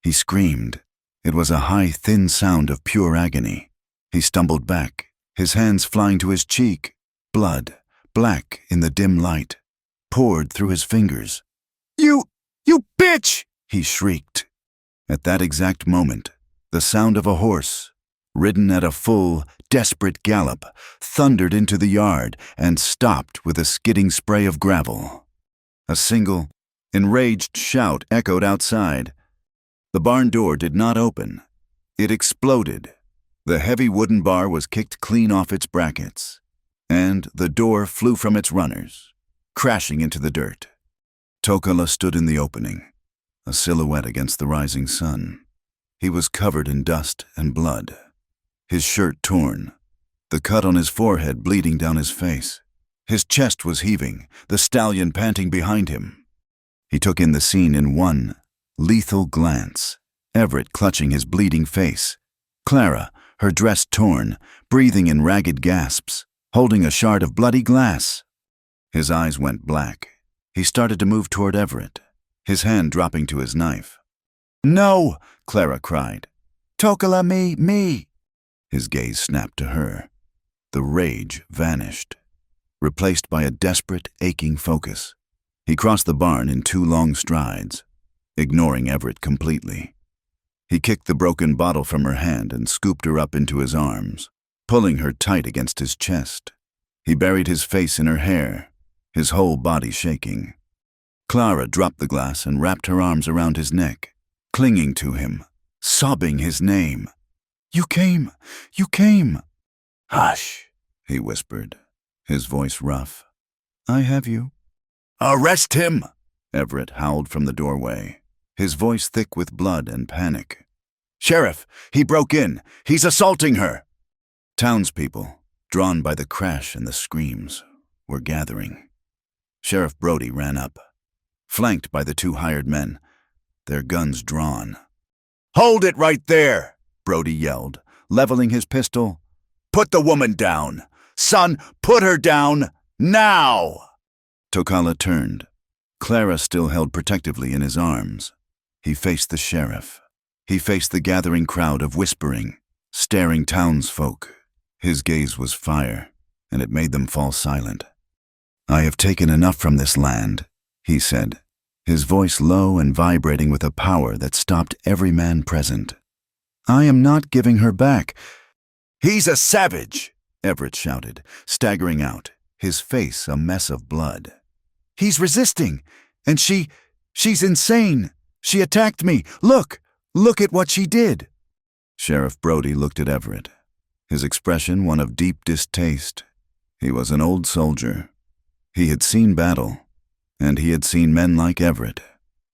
He screamed. It was a high, thin sound of pure agony. He stumbled back, his hands flying to his cheek. Blood, black in the dim light, poured through his fingers. You bitch!" he shrieked. At that exact moment, the sound of a horse, ridden at a full, desperate gallop, thundered into the yard and stopped with a skidding spray of gravel. A single, enraged shout echoed outside. The barn door did not open. It exploded. The heavy wooden bar was kicked clean off its brackets, and the door flew from its runners, crashing into the dirt. Tokala stood in the opening, a silhouette against the rising sun. He was covered in dust and blood, his shirt torn, the cut on his forehead bleeding down his face. His chest was heaving, the stallion panting behind him. He took in the scene in one lethal glance, Everett clutching his bleeding face, Clara, her dress torn, breathing in ragged gasps, holding a shard of bloody glass. His eyes went black. He started to move toward Everett, his hand dropping to his knife. "No!" Clara cried. "Tokala, me!" His gaze snapped to her. The rage vanished, replaced by a desperate, aching focus. He crossed the barn in 2 long strides, ignoring Everett completely. He kicked the broken bottle from her hand and scooped her up into his arms, pulling her tight against his chest. He buried his face in her hair, his whole body shaking. Clara dropped the glass and wrapped her arms around his neck, clinging to him, sobbing his name. You came! "Hush," he whispered, his voice rough. "I have you." "Arrest him!" Everett howled from the doorway, his voice thick with blood and panic. "Sheriff, he broke in. He's assaulting her." Townspeople, drawn by the crash and the screams, were gathering. Sheriff Brody ran up, flanked by the 2 hired men, their guns drawn. "Hold it right there!" Brody yelled, leveling his pistol. "Put the woman down! Son, put her down! Now!" Tokala turned. Clara still held protectively in his arms. He faced the sheriff. He faced the gathering crowd of whispering, staring townsfolk. His gaze was fire, and it made them fall silent. "I have taken enough from this land," he said, his voice low and vibrating with a power that stopped every man present. "I am not giving her back." "He's a savage!" Everett shouted, staggering out, his face a mess of blood. "He's resisting, and she's insane. She attacked me. Look at what she did." Sheriff Brody looked at Everett, his expression one of deep distaste. He was an old soldier. He had seen battle, and he had seen men like Everett.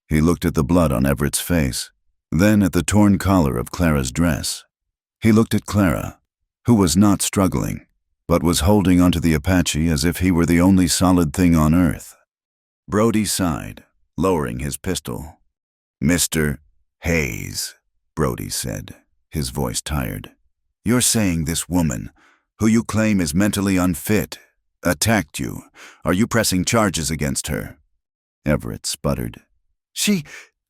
He looked at the blood on Everett's face, then at the torn collar of Clara's dress. He looked at Clara, who was not struggling, but was holding onto the Apache as if he were the only solid thing on earth. Brody sighed, lowering his pistol. "Mr. Hayes," Brody said, his voice tired, "you're saying this woman, who you claim is mentally unfit, attacked you. Are you pressing charges against her?" Everett sputtered.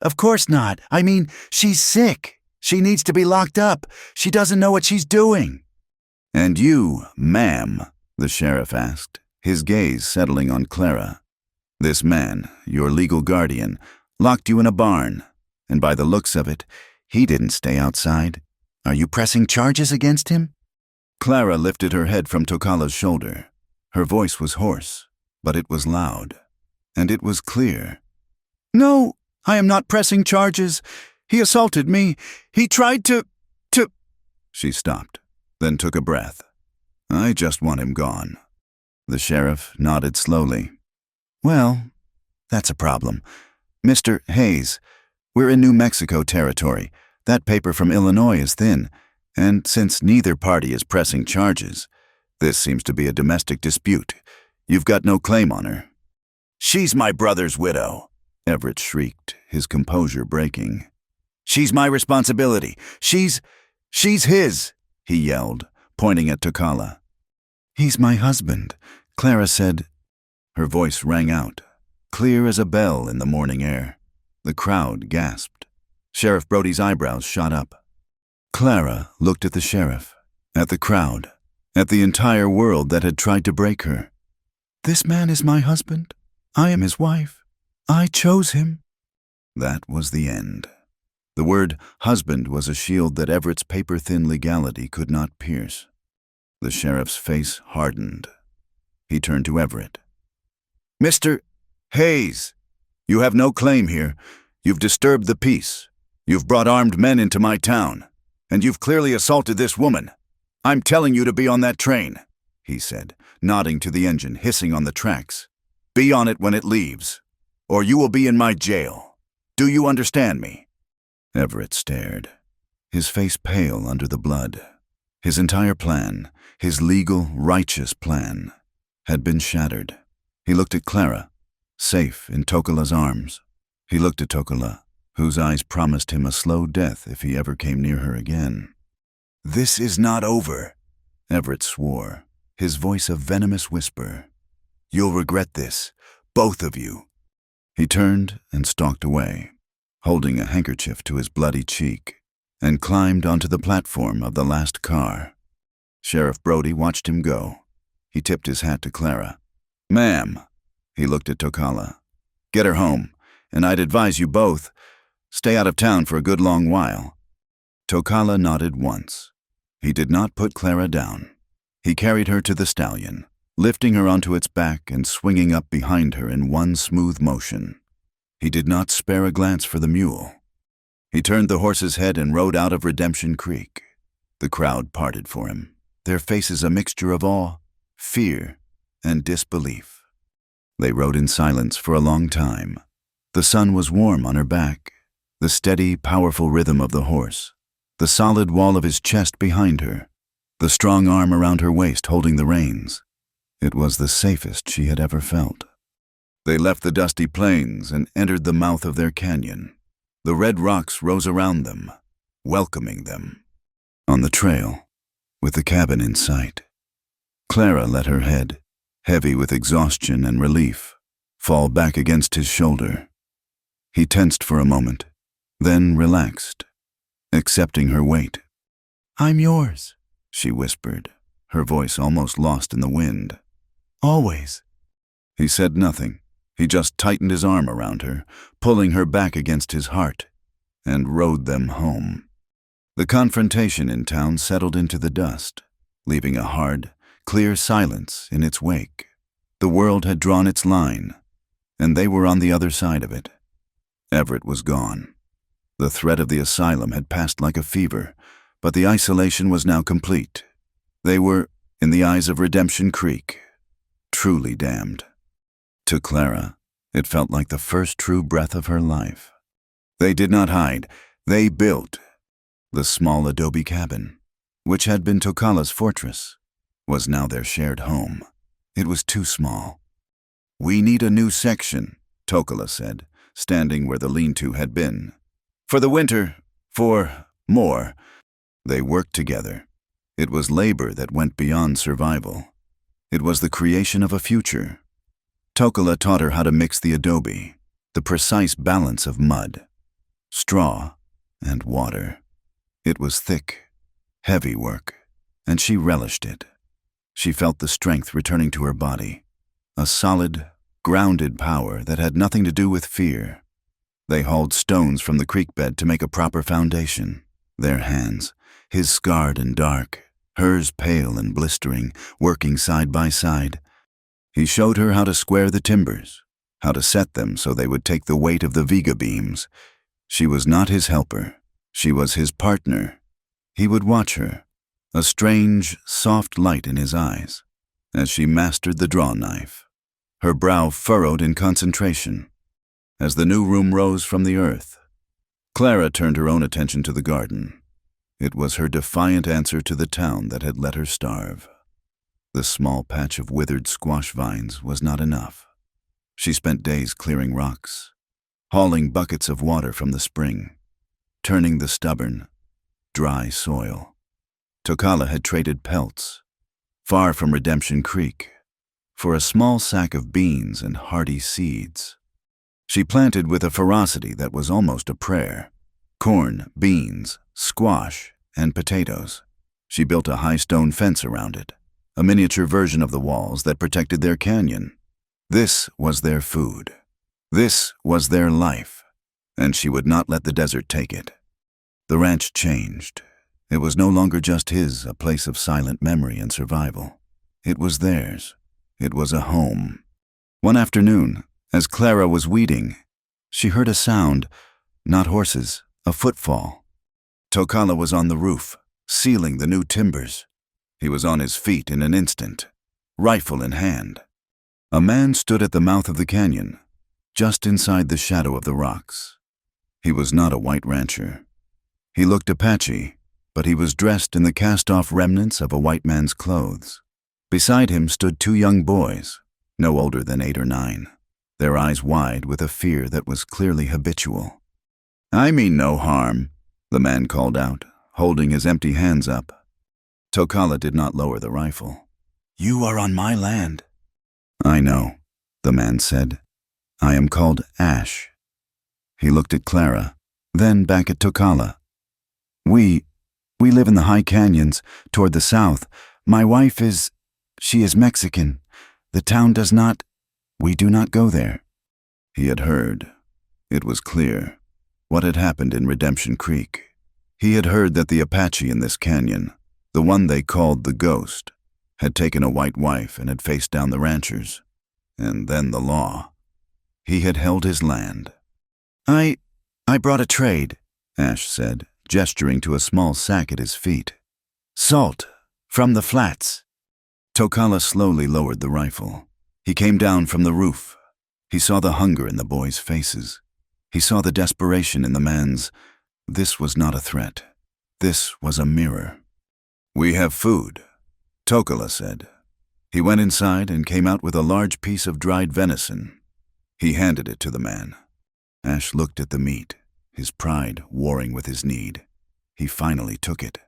Of course not. I mean, she's sick. She needs to be locked up. She doesn't know what she's doing." "And you, ma'am," the sheriff asked, his gaze settling on Clara. "This man, your legal guardian, locked you in a barn, and by the looks of it, he didn't stay outside. Are you pressing charges against him?" Clara lifted her head from Tokala's shoulder. Her voice was hoarse, but it was loud, and it was clear. "No, I am not pressing charges. He assaulted me. He tried to... She stopped, then took a breath. I just want him gone. The sheriff nodded slowly. Well, that's a problem. Mr. Hayes, we're in New Mexico territory. That paper from Illinois is thin, and since neither party is pressing charges, this seems to be a domestic dispute. You've got no claim on her. She's my brother's widow, Everett shrieked, his composure breaking. She's my responsibility. She's his, he yelled, pointing at Tocala. He's my husband, Clara said. Her voice rang out, clear as a bell in the morning air. The crowd gasped. Sheriff Brody's eyebrows shot up. Clara looked at the sheriff, at the crowd, at the entire world that had tried to break her. This man is my husband. I am his wife. I chose him. That was the end. The word husband was a shield that Everett's paper-thin legality could not pierce. The sheriff's face hardened. He turned to Everett. Mr. Hayes, you have no claim here. You've disturbed the peace. You've brought armed men into my town. And you've clearly assaulted this woman. I'm telling you to be on that train, he said, nodding to the engine hissing on the tracks. Be on it when it leaves, or you will be in my jail. Do you understand me? Everett stared, his face pale under the blood. His entire plan, his legal, righteous plan, had been shattered. He looked at Clara, safe in Tocala's arms. He looked at Tocala, whose eyes promised him a slow death if he ever came near her again. This is not over, Everett swore, his voice a venomous whisper. You'll regret this, both of you. He turned and stalked away, holding a handkerchief to his bloody cheek, and climbed onto the platform of the last car. Sheriff Brody watched him go. He tipped his hat to Clara. Ma'am, he looked at Tocala. Get her home, and I'd advise you both, stay out of town for a good long while. Tocala nodded once. He did not put Clara down. He carried her to the stallion, lifting her onto its back and swinging up behind her in one smooth motion. He did not spare a glance for the mule. He turned the horse's head and rode out of Redemption Creek. The crowd parted for him, their faces a mixture of awe, fear, and disbelief. They rode in silence for a long time. The sun was warm on her back, the steady, powerful rhythm of the horse, the solid wall of his chest behind her, the strong arm around her waist holding the reins. It was the safest she had ever felt. They left the dusty plains and entered the mouth of their canyon. The red rocks rose around them, welcoming them. On the trail, with the cabin in sight, Clara let her head, heavy with exhaustion and relief, fall back against his shoulder. He tensed for a moment, then relaxed, accepting her weight. I'm yours, she whispered, her voice almost lost in the wind. Always. He said nothing. He just tightened his arm around her, pulling her back against his heart, and rode them home. The confrontation in town settled into the dust, leaving a hard, clear silence in its wake. The world had drawn its line, and they were on the other side of it. Everett was gone. The threat of the asylum had passed like a fever, but the isolation was now complete. They were, in the eyes of Redemption Creek, truly damned. To Clara, it felt like the first true breath of her life. They did not hide. They built. The small adobe cabin, which had been Tocala's fortress, was now their shared home. It was too small. We need a new section, Tocala said, standing where the lean-to had been. For the winter, for more. They worked together. It was labor that went beyond survival. It was the creation of a future. Tocala taught her how to mix the adobe, the precise balance of mud, straw, and water. It was thick, heavy work, and she relished it. She felt the strength returning to her body, a solid, grounded power that had nothing to do with fear. They hauled stones from the creek bed to make a proper foundation. Their hands, his scarred and dark, hers pale and blistering, working side by side. He showed her how to square the timbers, how to set them so they would take the weight of the Viga beams. She was not his helper. She was his partner. He would watch her, a strange, soft light in his eyes, as she mastered the draw knife, her brow furrowed in concentration. As the new room rose from the earth, Clara turned her own attention to the garden. It was her defiant answer to the town that had let her starve. The small patch of withered squash vines was not enough. She spent days clearing rocks, hauling buckets of water from the spring, turning the stubborn, dry soil. Tokala had traded pelts, far from Redemption Creek, for a small sack of beans and hardy seeds. She planted with a ferocity that was almost a prayer. Corn, beans, squash, and potatoes. She built a high stone fence around it, a miniature version of the walls that protected their canyon. This was their food. This was their life, and she would not let the desert take it. The ranch changed. It was no longer just his, a place of silent memory and survival. It was theirs. It was a home. One afternoon, as Clara was weeding, she heard a sound, not horses, a footfall. Tokala was on the roof, sealing the new timbers. He was on his feet in an instant, rifle in hand. A man stood at the mouth of the canyon, just inside the shadow of the rocks. He was not a white rancher. He looked Apache, but he was dressed in the cast-off remnants of a white man's clothes. Beside him stood two young boys, no older than 8 or 9, their eyes wide with a fear that was clearly habitual. "I mean no harm," the man called out, holding his empty hands up. Tokala did not lower the rifle. "You are on my land." "I know," the man said. "I am called Ash." He looked at Clara, then back at Tokala. We live in the high canyons, toward the south. My wife she is Mexican. The town does not, we do not go there." He had heard. It was clear. What had happened in Redemption Creek. He had heard that the Apache in this canyon, the one they called the Ghost, had taken a white wife and had faced down the ranchers. And then the law. He had held his land. I brought a trade," Ash said, gesturing to a small sack at his feet. "Salt, from the flats." Tokala slowly lowered the rifle. He came down from the roof. He saw the hunger in the boys' faces. He saw the desperation in the man's. This was not a threat. This was a mirror. "We have food," Tokala said. He went inside and came out with a large piece of dried venison. He handed it to the man. Ash looked at the meat, his pride warring with his need. He finally took it.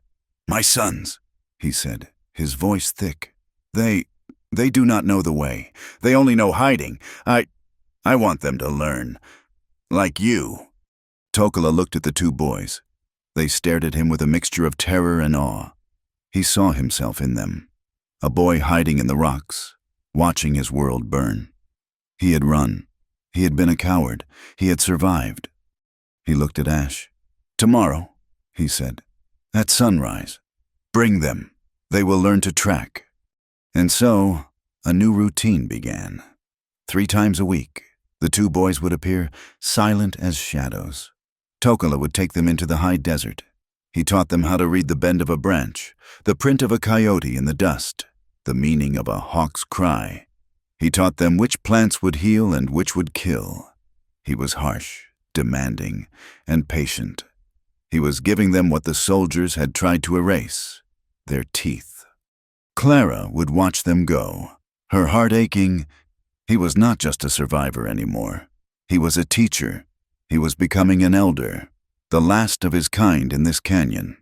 "My sons," he said, his voice thick. They do not know the way. They only know hiding. I want them to learn. Like you." Tokala looked at the two boys. They stared at him with a mixture of terror and awe. He saw himself in them. A boy hiding in the rocks, watching his world burn. He had run. He had been a coward. He had survived. He looked at Ash. "Tomorrow," he said, "at sunrise, bring them. They will learn to track." And so, a new routine began. 3 times a week, the two boys would appear silent as shadows. Tokala would take them into the high desert. He taught them how to read the bend of a branch, the print of a coyote in the dust, the meaning of a hawk's cry. He taught them which plants would heal and which would kill. He was harsh, demanding, and patient. He was giving them what the soldiers had tried to erase, their teeth. Clara would watch them go, her heart aching. He was not just a survivor anymore. He was a teacher. He was becoming an elder, the last of his kind in this canyon.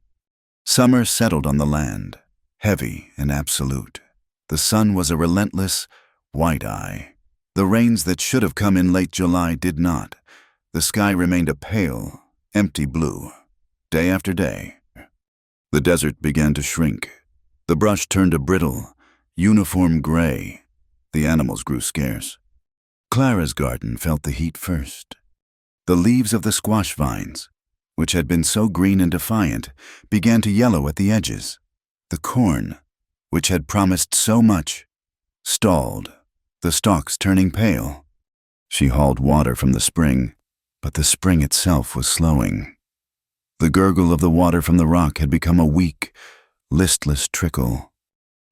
Summer settled on the land, heavy and absolute. The sun was a relentless, white eye. The rains that should have come in late July did not. The sky remained a pale, empty blue, day after day. The desert began to shrink. The brush turned a brittle, uniform gray. The animals grew scarce. Clara's garden felt the heat first. The leaves of the squash vines, which had been so green and defiant, began to yellow at the edges. The corn, which had promised so much, stalled, the stalks turning pale. She hauled water from the spring, but the spring itself was slowing. The gurgle of the water from the rock had become a weak, listless trickle.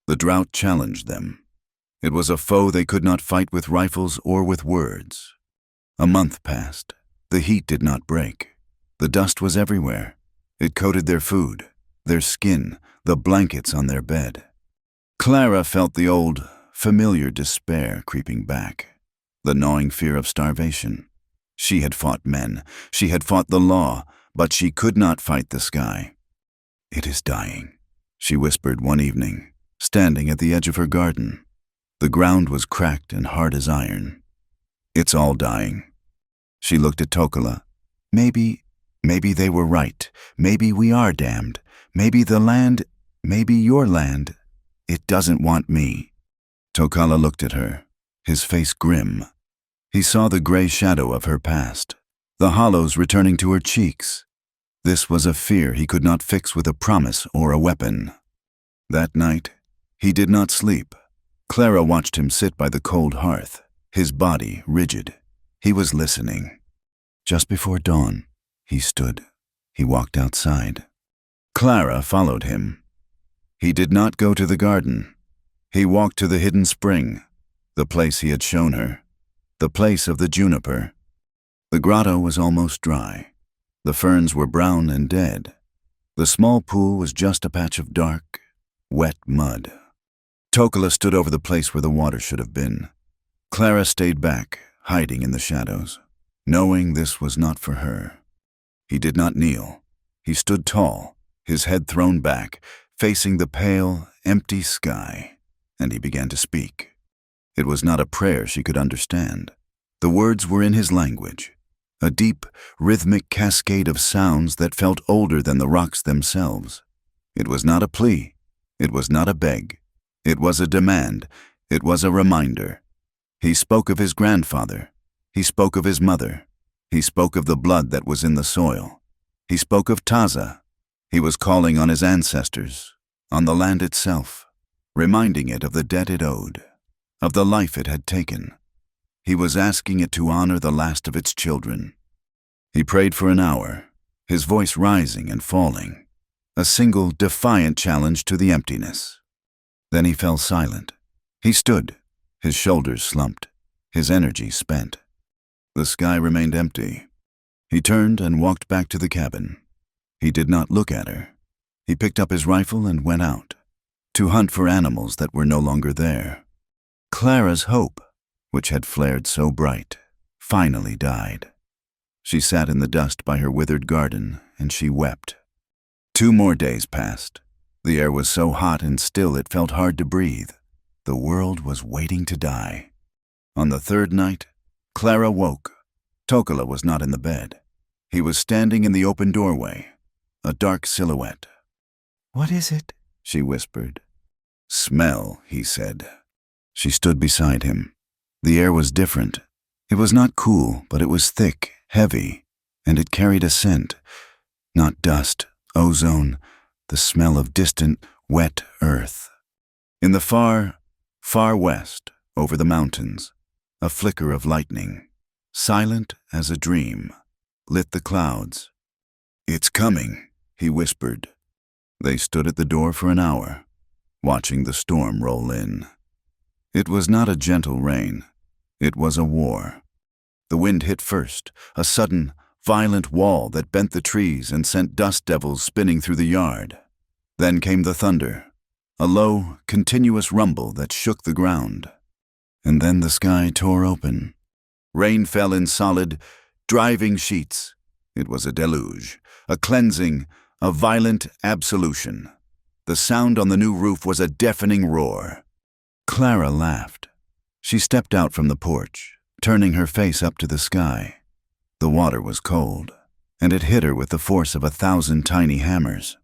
The drought challenged them. It was a foe they could not fight with rifles or with words. A month passed. The heat did not break. The dust was everywhere. It coated their food, their skin, the blankets on their bed. Clara felt the old, familiar despair creeping back, the gnawing fear of starvation. She had fought men, she had fought the law, but she could not fight the sky. "It is dying," she whispered one evening, standing at the edge of her garden. The ground was cracked and hard as iron. "It's all dying." She looked at Tokala. Maybe they were right. Maybe we are damned. Maybe the land, maybe your land, it doesn't want me. Tokala looked at her, his face grim. He saw the gray shadow of her past, the hollows returning to her cheeks. This was a fear he could not fix with a promise or a weapon. That night, he did not sleep. Clara watched him sit by the cold hearth, his body rigid. He was listening. Just before dawn, he stood. He walked outside. Clara followed him. He did not go to the garden. He walked to the hidden spring, the place he had shown her, the place of the juniper. The grotto was almost dry. The ferns were brown and dead. The small pool was just a patch of dark, wet mud. Tokala stood over the place where the water should have been. Clara stayed back, hiding in the shadows, knowing this was not for her. He did not kneel. He stood tall, his head thrown back, facing the pale, empty sky, and he began to speak. It was not a prayer she could understand. The words were in his language, a deep, rhythmic cascade of sounds that felt older than the rocks themselves. It was not a plea. It was not a beg. It was a demand. It was a reminder. He spoke of his grandfather. He spoke of his mother. He spoke of the blood that was in the soil. He spoke of Taza. He was calling on his ancestors, on the land itself, reminding it of the debt it owed, of the life it had taken. He was asking it to honor the last of its children. He prayed for an hour, his voice rising and falling, a single defiant challenge to the emptiness. Then he fell silent. He stood, his shoulders slumped, his energy spent. The sky remained empty. He turned and walked back to the cabin. He did not look at her. He picked up his rifle and went out, to hunt for animals that were no longer there. Clara's hope, which had flared so bright, finally died. She sat in the dust by her withered garden, and she wept. 2 more days passed. The air was so hot and still it felt hard to breathe. The world was waiting to die. On the 3rd night, Clara woke. Tokala was not in the bed. He was standing in the open doorway, a dark silhouette. "What is it?" she whispered. "Smell," he said. She stood beside him. The air was different. It was not cool, but it was thick, heavy, and it carried a scent. Not dust, ozone, the smell of distant, wet earth. In the far, far west, over the mountains, a flicker of lightning, silent as a dream, lit the clouds. "It's coming," he whispered. They stood at the door for an hour, watching the storm roll in. It was not a gentle rain. It was a war. The wind hit first, a sudden, violent wall that bent the trees and sent dust devils spinning through the yard. Then came the thunder, a low, continuous rumble that shook the ground. And then the sky tore open. Rain fell in solid, driving sheets. It was a deluge, a cleansing, a violent absolution. The sound on the new roof was a deafening roar. Clara laughed. She stepped out from the porch, turning her face up to the sky. The water was cold, and it hit her with the force of 1,000 tiny hammers.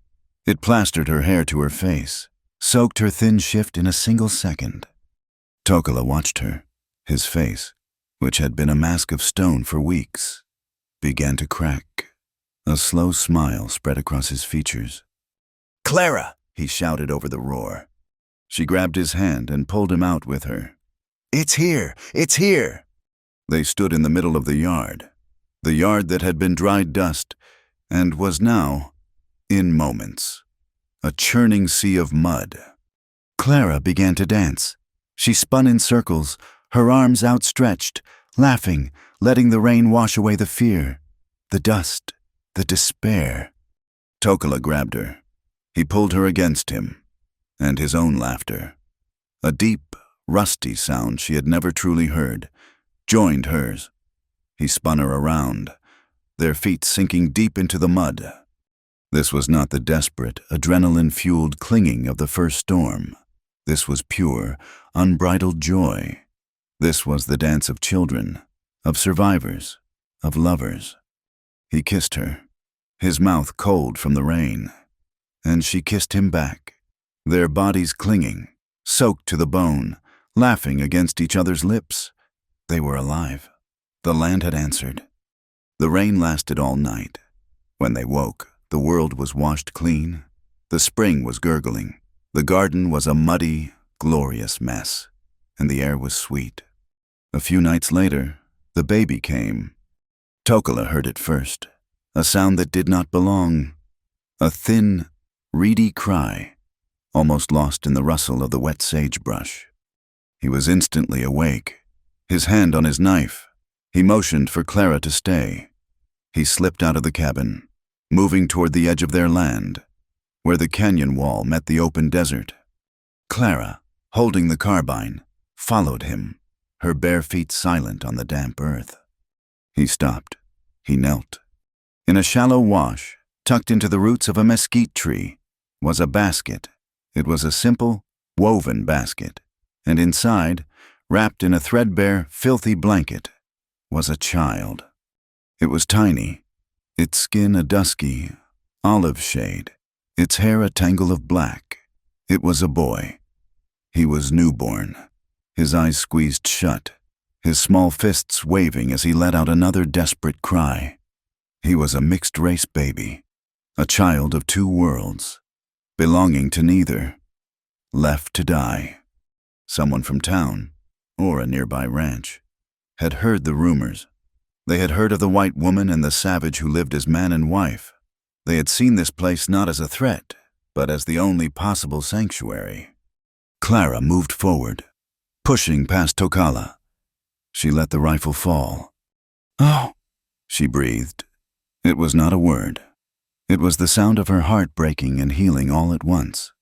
It plastered her hair to her face, soaked her thin shift in a single second. Tokala watched her. His face, which had been a mask of stone for weeks, began to crack. A slow smile spread across his features. "Clara!" he shouted over the roar. She grabbed his hand and pulled him out with her. "It's here! It's here!" They stood in the middle of the yard. The yard that had been dried dust and was now, in moments, a churning sea of mud. Clara began to dance. She spun in circles, her arms outstretched, laughing, letting the rain wash away the fear, the dust, the despair. Tokala grabbed her. He pulled her against him, and his own laughter, a deep, rusty sound she had never truly heard, joined hers. He spun her around, their feet sinking deep into the mud. This was not the desperate, adrenaline-fueled clinging of the first storm. This was pure, unbridled joy. This was the dance of children, of survivors, of lovers. He kissed her, his mouth cold from the rain, and she kissed him back, their bodies clinging, soaked to the bone, laughing against each other's lips. They were alive. The land had answered. The rain lasted all night. When they woke, the world was washed clean. The spring was gurgling. The garden was a muddy, glorious mess, and the air was sweet. A few nights later, the baby came. Tokala heard it first, a sound that did not belong, a thin, reedy cry, almost lost in the rustle of the wet sagebrush. He was instantly awake, his hand on his knife. He motioned for Clara to stay. He slipped out of the cabin, moving toward the edge of their land, where the canyon wall met the open desert. Clara, holding the carbine, followed him, her bare feet silent on the damp earth. He stopped. He knelt. In a shallow wash, tucked into the roots of a mesquite tree, was a basket. It was a simple, woven basket, and inside, wrapped in a threadbare, filthy blanket, was a child. It was tiny, its skin a dusky, olive shade, its hair a tangle of black. It was a boy. He was newborn, his eyes squeezed shut, his small fists waving as he let out another desperate cry. He was a mixed-race baby, a child of two worlds, belonging to neither, left to die. Someone from town, or a nearby ranch, had heard the rumors. They had heard of the white woman and the savage who lived as man and wife. They had seen this place not as a threat, but as the only possible sanctuary. Clara moved forward, pushing past Tokala. She let the rifle fall. "Oh," she breathed. It was not a word. It was the sound of her heart breaking and healing all at once.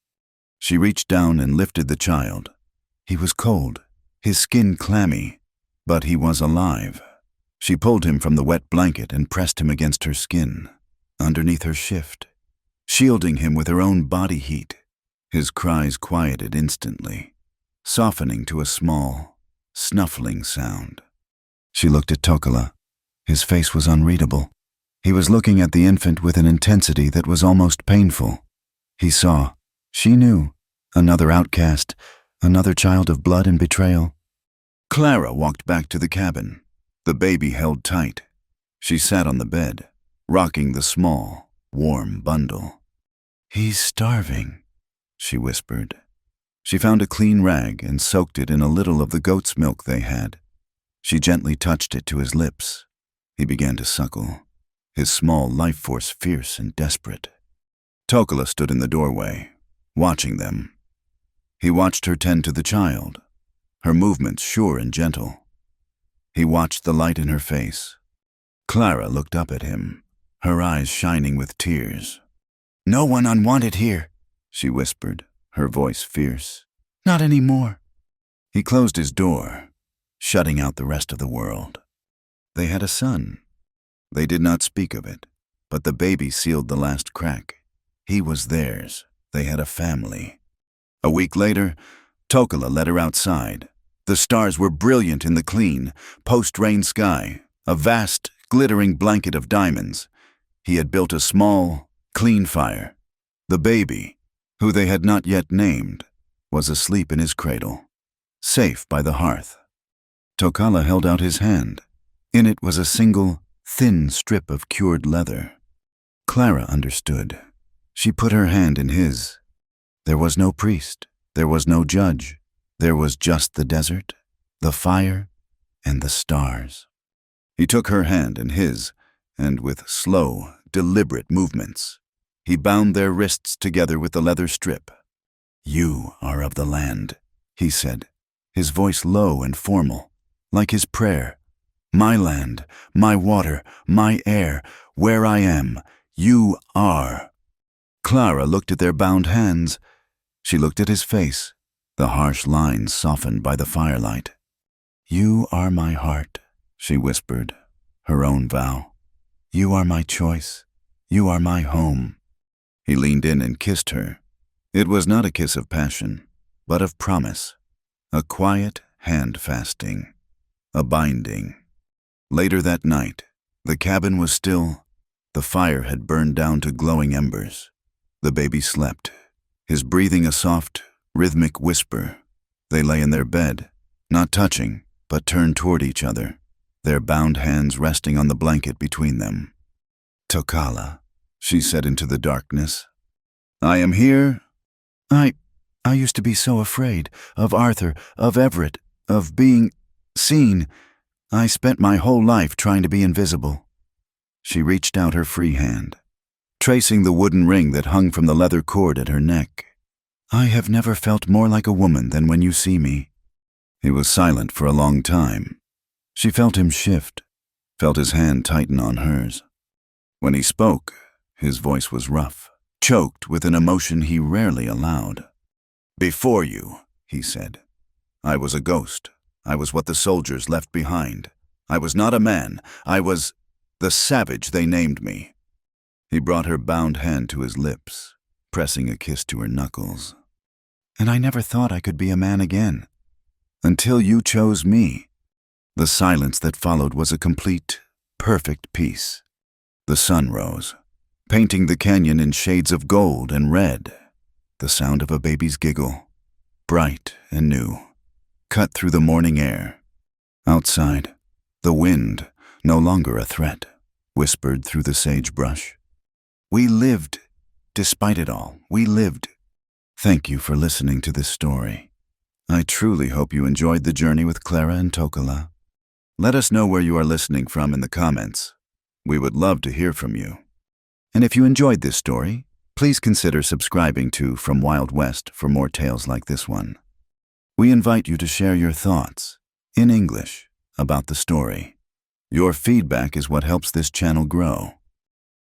She reached down and lifted the child. He was cold, his skin clammy, but he was alive. She pulled him from the wet blanket and pressed him against her skin, underneath her shift, shielding him with her own body heat. His cries quieted instantly, softening to a small, snuffling sound. She looked at Tokala. His face was unreadable. He was looking at the infant with an intensity that was almost painful. He saw, she knew, another outcast, another child of blood and betrayal. Clara walked back to the cabin, the baby held tight. She sat on the bed, rocking the small, warm bundle. "He's starving," she whispered. She found a clean rag and soaked it in a little of the goat's milk they had. She gently touched it to his lips. He began to suckle, his small life force fierce and desperate. Tokala stood in the doorway, watching them. He watched her tend to the child, her movements sure and gentle. He watched the light in her face. Clara looked up at him, her eyes shining with tears. "No one unwanted here," she whispered, her voice fierce. "Not anymore." He closed his door, shutting out the rest of the world. They had a son. They did not speak of it, but the baby sealed the last crack. He was theirs. They had a family. A week later, Tokala led her outside. The stars were brilliant in the clean, post-rain sky, a vast, glittering blanket of diamonds. He had built a small, clean fire. The baby, who they had not yet named, was asleep in his cradle, safe by the hearth. Tokala held out his hand. In it was a single, thin strip of cured leather. Clara understood. She put her hand in his. There was no priest. There was no judge. There was just the desert, the fire, and the stars. He took her hand in his, and with slow, deliberate movements, he bound their wrists together with the leather strip. "You are of the land," he said, his voice low and formal, like his prayer. "My land, my water, my air, where I am, you are." Clara looked at their bound hands. She looked at his face, the harsh lines softened by the firelight. "You are my heart," she whispered, her own vow. "You are my choice. You are my home." He leaned in and kissed her. It was not a kiss of passion, but of promise, a quiet hand-fasting, a binding. Later that night, the cabin was still. The fire had burned down to glowing embers. The baby slept, his breathing a soft, rhythmic whisper. They lay in their bed, not touching, but turned toward each other, their bound hands resting on the blanket between them. "Tokala," she said into the darkness. "I am here." I used to be so afraid of Arthur, of Everett, of being seen. I spent my whole life trying to be invisible." She reached out her free hand, tracing the wooden ring that hung from the leather cord at her neck. "I have never felt more like a woman than when you see me." He was silent for a long time. She felt him shift, felt his hand tighten on hers. When he spoke, his voice was rough, choked with an emotion he rarely allowed. "Before you," he said, "I was a ghost. I was what the soldiers left behind. I was not a man. I was the savage they named me." He brought her bound hand to his lips, pressing a kiss to her knuckles. "And I never thought I could be a man again. Until you chose me." The silence that followed was a complete, perfect peace. The sun rose, painting the canyon in shades of gold and red. The sound of a baby's giggle, bright and new, cut through the morning air. Outside, the wind, no longer a threat, whispered through the sagebrush. "We lived. Despite it all, we lived." Thank you for listening to this story. I truly hope you enjoyed the journey with Clara and Tokala. Let us know where you are listening from in the comments. We would love to hear from you. And if you enjoyed this story, please consider subscribing to From Wild West for more tales like this one. We invite you to share your thoughts, in English, about the story. Your feedback is what helps this channel grow.